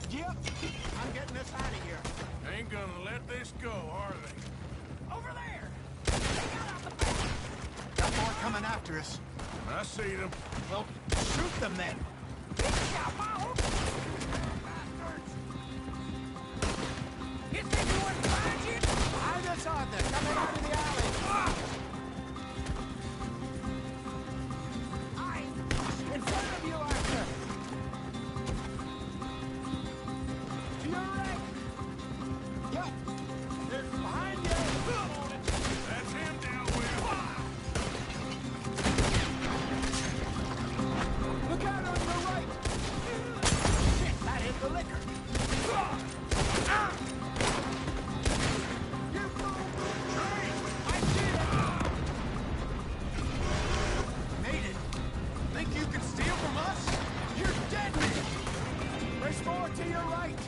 Yep, I'm getting us out of here. Ain't gonna let this go, are they? over there. Got more coming after us. I see them. Well, shoot them then. You think we wouldn't find you? Behind us, Arthur, coming out of the alley. In front of you, Arthur. To your right. Yep. They're behind you. That's him down with. Look out on your right. Shit, that hit the liquor. Made it. Think you can steal from us? You're dead, man. There's more to your right.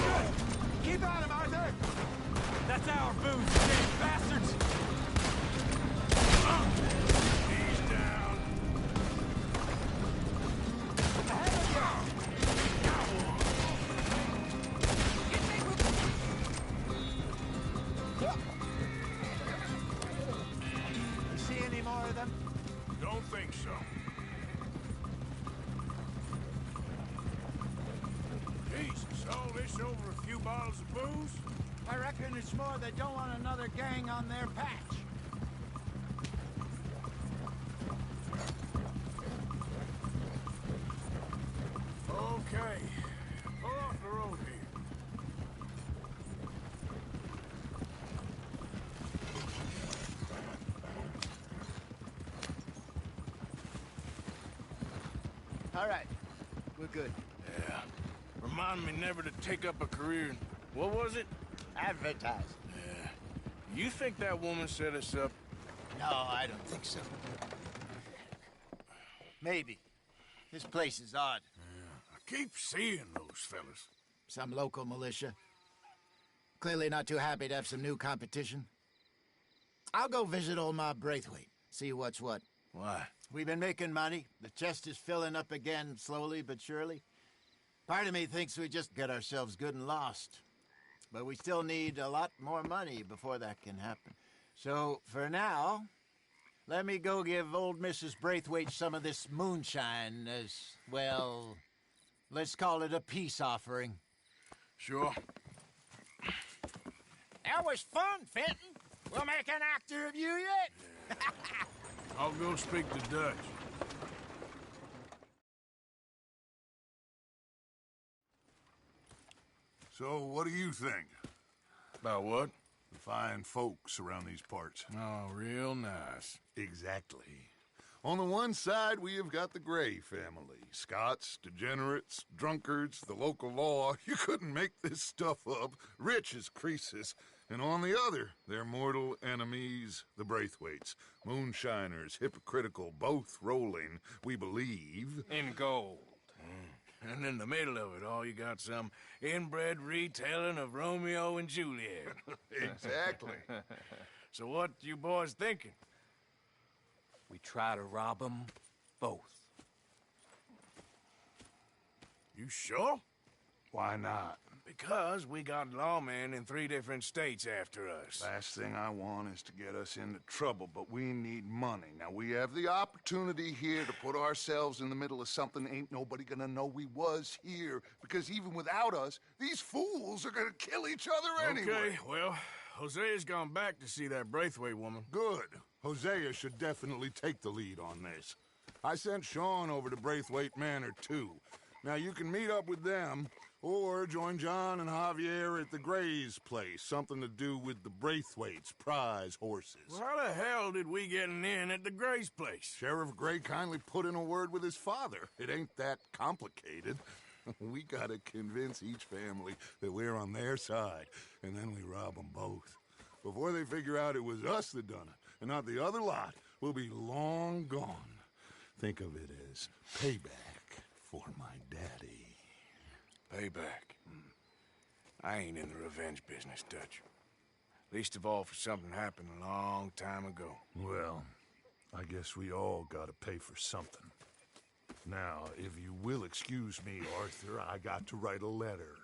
Good. Keep at him, Arthur. That's our booze, you damn bastards. He's down. Ahead of you. Yep. You see any more of them? Don't think so. Jesus, all this over a few bottles of booze? I reckon it's more they don't want another gang on their patch. Okay. Pull off the road here. All right. We're good. Yeah. Remind me never to take up a career in... What was it? Advertise. Yeah. You think that woman set us up? No, I don't think so. Maybe. This place is odd. Yeah. I keep seeing those fellas. Some local militia. Clearly not too happy to have some new competition. I'll go visit old Ma Braithwaite, see what's what. Why? We've been making money. The chest is filling up again, slowly but surely. Part of me thinks we just get ourselves good and lost. But we still need a lot more money before that can happen. So, for now, let me go give old Mrs. Braithwaite some of this moonshine as, well, let's call it a peace offering. Sure. That was fun, Fenton. We'll make an actor of you yet. I'll go speak to Dutch. So, what do you think? About what? The fine folks around these parts. Oh, real nice. Exactly. On the one side, we have got the Gray family. Scots, degenerates, drunkards, the local law. You couldn't make this stuff up. Rich as Croesus. And on the other, their mortal enemies, the Braithwaites. Moonshiners, hypocritical, both rolling, we believe. In gold. And in the middle of it all, you got some inbred retelling of Romeo and Juliet. Exactly. So what you boys thinking? We try to rob them both. You sure? Why not? Because we got lawmen in 3 different states after us. Last thing I want is to get us into trouble, but we need money. Now, we have the opportunity here to put ourselves in the middle of something ain't nobody gonna know we was here, because even without us, these fools are gonna kill each other anyway. Okay, well, Hosea's gone back to see that Braithwaite woman. Good. Hosea should definitely take the lead on this. I sent Sean over to Braithwaite Manor, too. Now, you can meet up with them, or join John and Javier at the Gray's place. Something to do with the Braithwaites' prize horses. Well, how the hell did we get in at the Gray's place? Sheriff Gray kindly put in a word with his father. It ain't that complicated. We gotta convince each family that we're on their side, and then we rob them both. Before they figure out it was us that done it, and not the other lot, we'll be long gone. Think of it as payback for my daddy. Payback. I ain't in the revenge business, Dutch. Least of all for something happened a long time ago. Well, I guess we all gotta pay for something. Now, if you will excuse me, Arthur, I got to write a letter.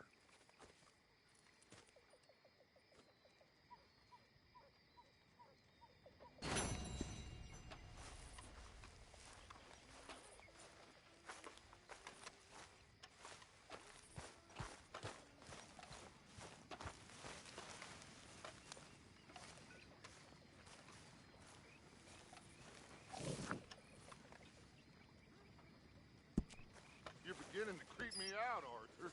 You're beginning to creep me out, Arthur.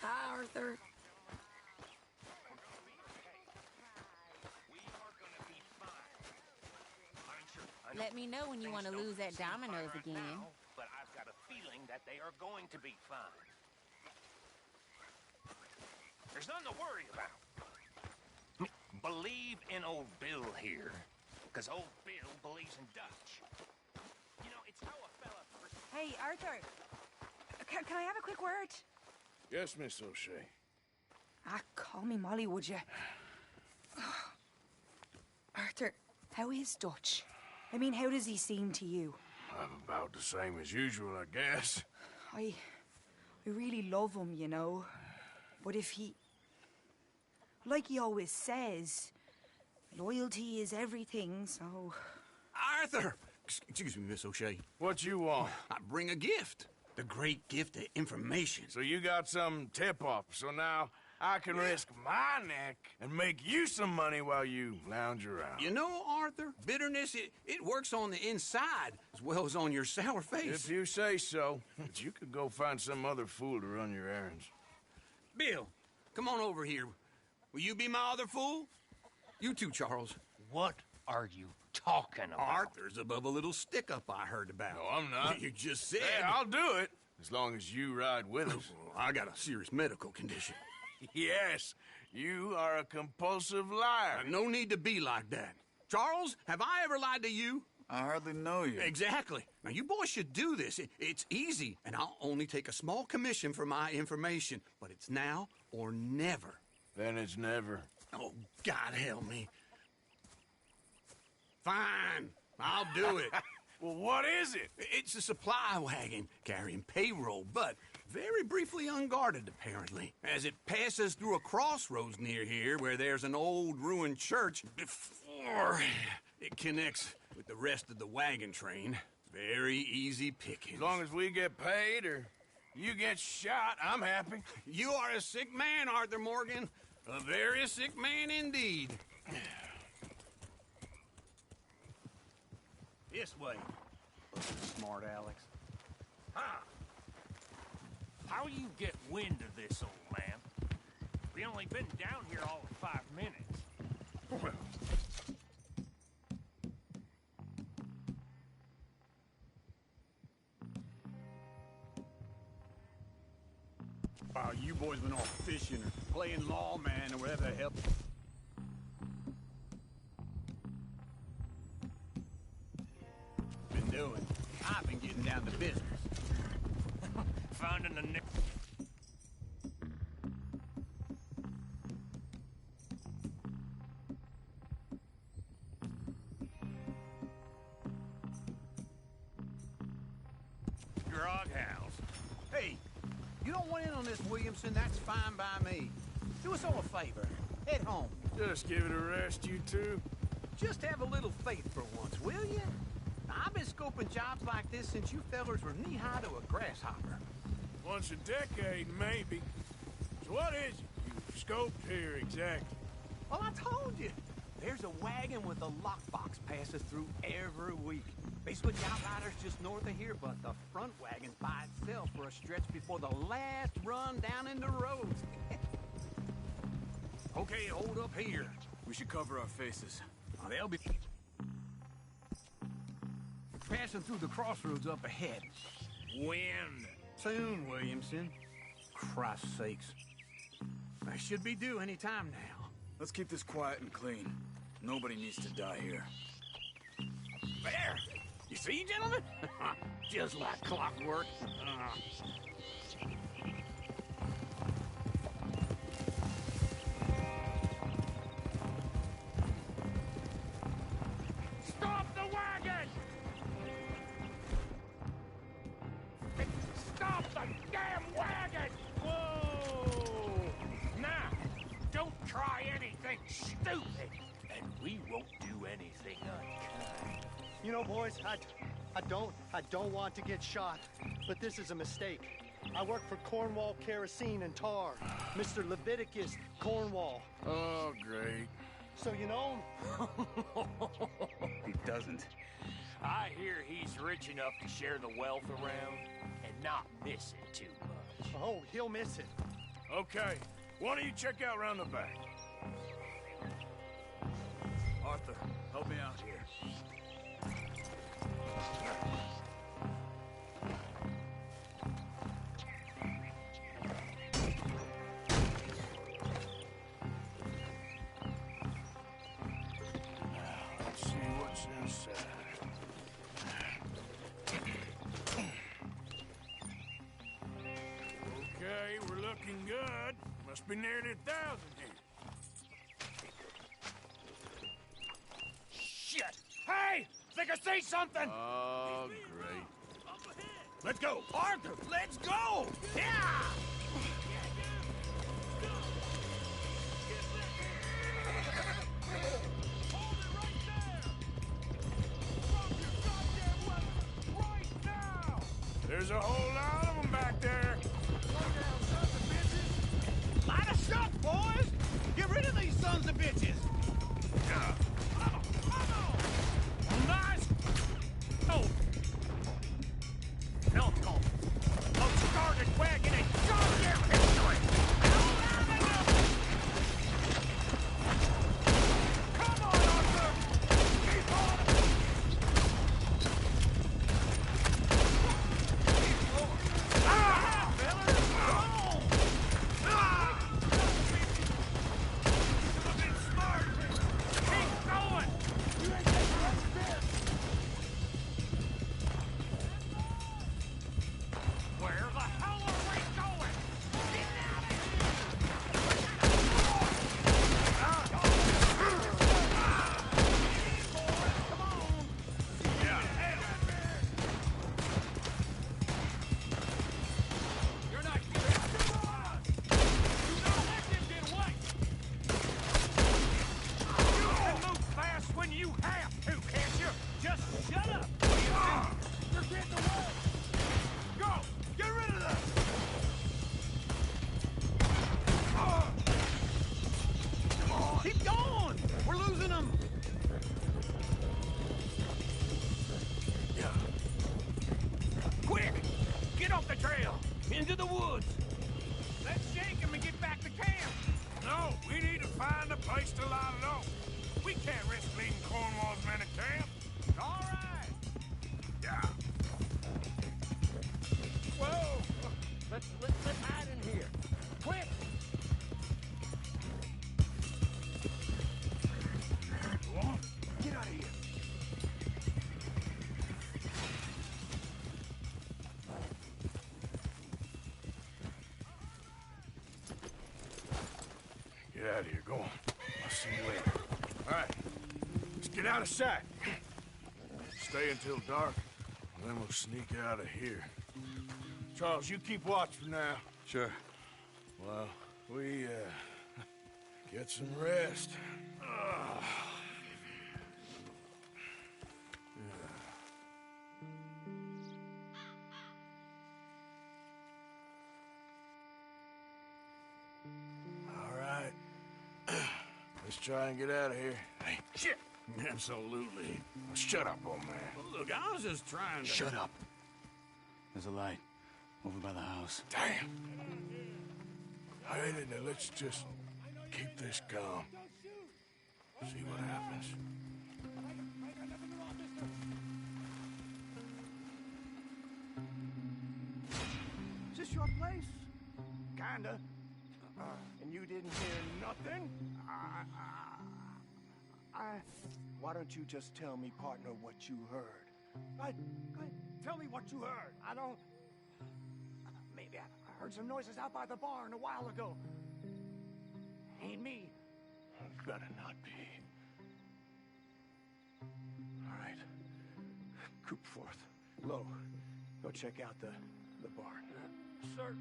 Hi, Arthur. Let me know when you want to lose that dominoes again. But I've got a feeling that they are going to be fine. There's nothing to worry about. Believe in old Bill here, because old Bill believes in Dutch. You know, it's how a fella... Hey, Arthur. Can I have a quick word? Yes, Miss O'Shea. Call me Molly, would you? Arthur, how is Dutch? I mean, how does he seem to you? About the same as usual, I guess. I really love him, you know. But if he... Like he always says, loyalty is everything, so... Arthur! Excuse me, Miss O'Shea. What you want? I bring a gift. The great gift of information. So you got some tip-off, so now I can risk my neck and make you some money while you lounge around. You know, Arthur, bitterness, it works on the inside as well as on your sour face. If you say so. But you could go find some other fool to run your errands. Bill, come on over here. Will you be my other fool? You too, Charles. What are you talking about? Arthur's above a little stick-up I heard about. No, I'm not. You just said... Yeah, I'll do it, as long as you ride with us. I got a serious medical condition. Yes, you are a compulsive liar. No need to be like that. Charles, have I ever lied to you? I hardly know you. Exactly. Now, you boys should do this. It's easy, and I'll only take a small commission for my information. But it's now or never. Then it's never. Oh, God help me. Fine, I'll do it. Well, what is it? It's a supply wagon carrying payroll, but very briefly unguarded, apparently, as it passes through a crossroads near here where there's an old ruined church before it connects with the rest of the wagon train. Very easy picking. As long as we get paid or you get shot, I'm happy. You are a sick man, Arthur Morgan. A very sick man indeed. This way. Smart Alex. How you get wind of this, old man? We only been down here all of 5 minutes. While you boys been off fishing or playing lawman or whatever the hell. Been doing. I've been getting down to business. Finding the grog house. Hey, you don't want in on this, Williamson, that's fine by me. Do us all a favor. Head home. Just give it a rest, you two. Just have a little faith for once, will you? I've been scoping jobs like this since you fellers were knee-high to a grasshopper. Once a decade, maybe. So what is it you scoped here exactly? Well, I told you. There's a wagon with a lockbox passes through every week. They switch outriders just north of here, but the front wagon's by itself for a stretch before the last run down in the roads. Okay, hold up here. We should cover our faces. Oh, they'll be passing through the crossroads up ahead. When? Soon, Williamson. Christ's sakes. I should be due any time now. Let's keep this quiet and clean. Nobody needs to die here. There! You see, gentlemen? Just like clockwork. Stop the wagon! Stop the damn wagon! Whoa! Now, don't try anything stupid, and we won't do anything unkind. You know, boys, I don't want to get shot, but this is a mistake. I work for Cornwall Kerosene and Tar, Mr. Leviticus Cornwall. Oh, great. So you know him? He doesn't. I hear he's rich enough to share the wealth around and not miss it too much. Oh, he'll miss it. Okay, why don't you check out around the back? Arthur, help me out here. Let's see what's inside. Okay, we're looking good. Must be nearly 1,000 here. Shit! Hey! Think I see something! Oh, great. Let's go! Arthur, let's go! Yeah! There's a whole lot of them back there. Light a shot, boys! Get rid of these sons of bitches! Nice! Oh! Hell no! Let's start it wagon and goddamn history! Come on, Arthur! Keep on! Ah! Fellas! Come on! Ah! Should have been smart! lot of know. We can't risk leaving Cornwall's men at camp. All right. Yeah. Whoa! Let's hide in here. Quick! Go on. Get out of here. Get out of here. Go on. I'll see you later. All right. Let's get out of sight. Stay until dark, and then we'll sneak out of here. Charles, you keep watch for now. Sure. Well, we, get some rest. Ugh. All right. Let's try and get out of here. Hey, shit! Absolutely. Shut up, old man. Well, look, I was just trying to... Shut up. There's a light over by the house. Damn. All right, now let's just keep this calm. See what happens. Is this your place? Kinda. And you didn't hear nothing? Why don't you just tell me, partner, what you heard? Tell me what you heard. I don't... Maybe I heard some noises out by the barn a while ago. Ain't me. Better not be. All right. Coop forth. Lo, go check out the barn. Sir.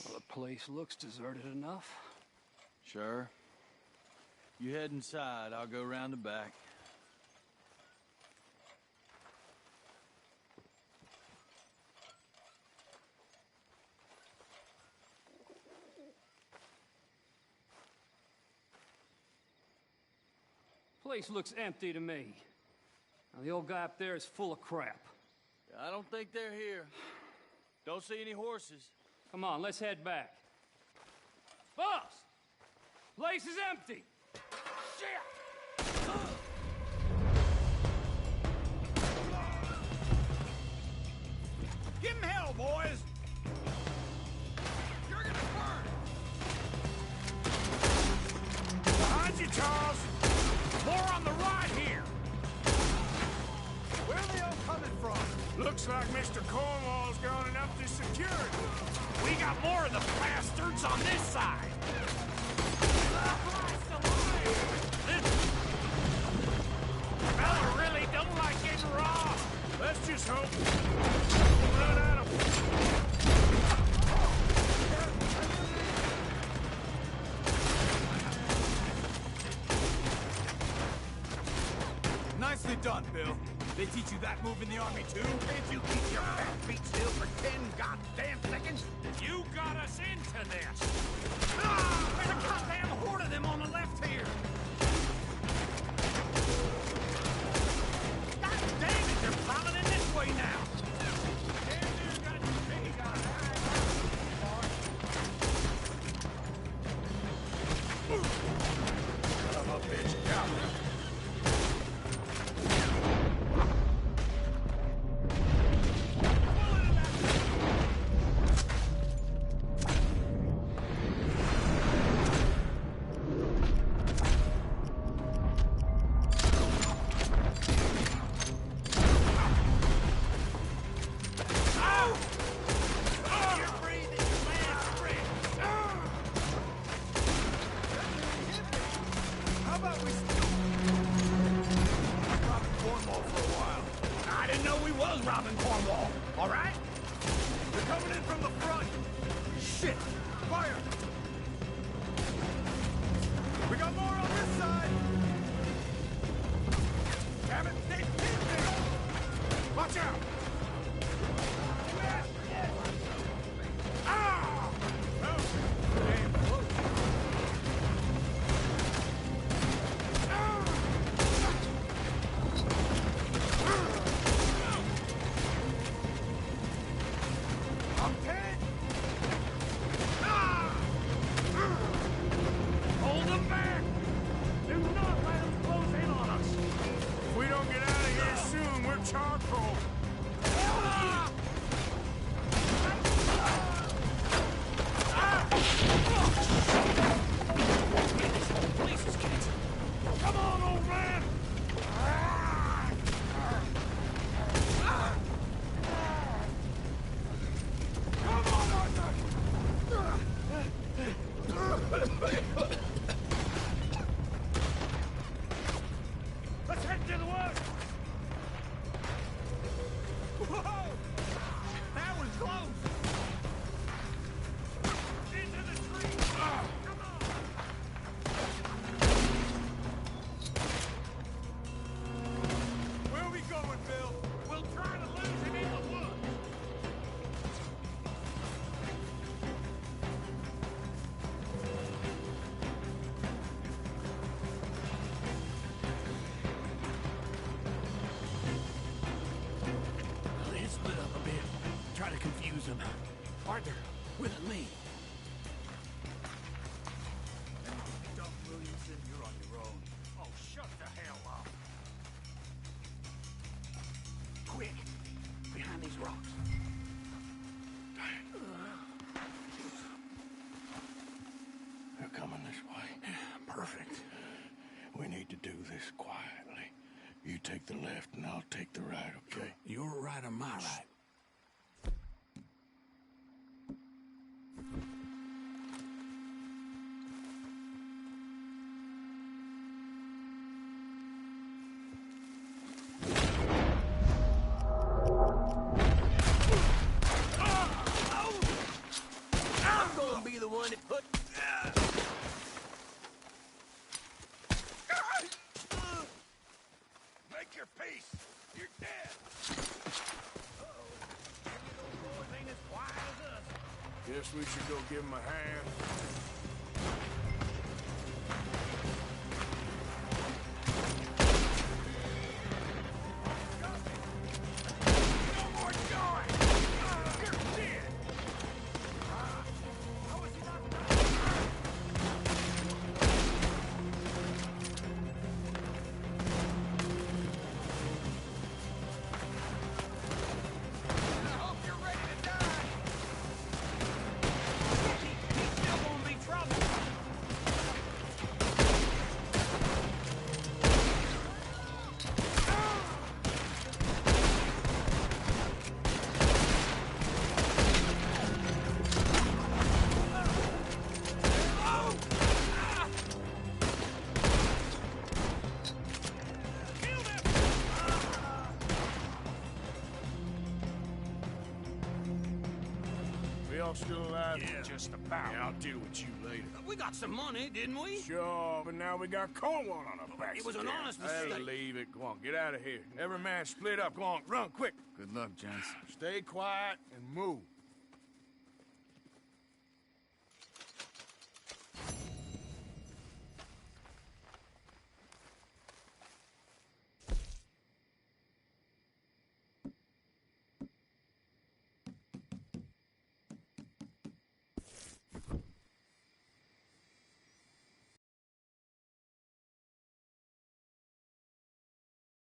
Well, the place looks deserted enough. Sure. You head inside. I'll go round the back. Place looks empty to me. Now, the old guy up there is full of crap. I don't think they're here. Don't see any horses. Come on, let's head back. Boss! Place is empty! Shit! Give him hell, boys! You're gonna burn! Behind you, Charles! More on the right here! Where are they all coming from? Looks like Mr. Cornwall's gone and upped his security. We got more of the bastards on this side! Fella really don't like getting robbed! Let's just hope we'll run out of... Nicely done, Bill. They teach you that move in the army, too? Can't you keep your fat feet still for 10 goddamn seconds? You got us into this! There's a goddamn horde of them on the left here! God damn it, they're piling in this way now! Son of a bitch, down there. Robbing Cornwall, all right? They're coming in from the front. Shit! Fire! We got more on this side! Damn it, they hit me! Watch out! Ah! Oh, damn close. I'm dead! Hold them back! Do not let them close in on us! If we don't get out of here soon, we're charcoal! Police, kids! Come on, old man! Come on, Arthur! Let's head to the woods! Whoa! That was close! Into the trees! Come on! Where are we going, Bill? We'll try to lose him in the woods! Let's split up a bit. Try to confuse them. Arthur, with me. Doc Williamson, you're on your own. Oh, shut the hell up. Quick, behind these rocks. They're coming this way. Perfect. We need to do this quietly. You take the left and I'll take the right, okay? Your right or my right? I'm gonna be the one that put... Make your peace! You're dead! Guess we should go give him a hand. No more going! You're dead! How is he not done? I hope you're ready to die! He's still gonna be trouble! We all still alive? Yeah, just about. Yeah, I'll deal with you later. We got some money, didn't we? Sure, but now we got Cornwall on our backs. It was an again. honest Hey, mistake. leave it. Go on, get out of here. Every man split up. Go on, run quick. Good luck, gents. Stay quiet and move.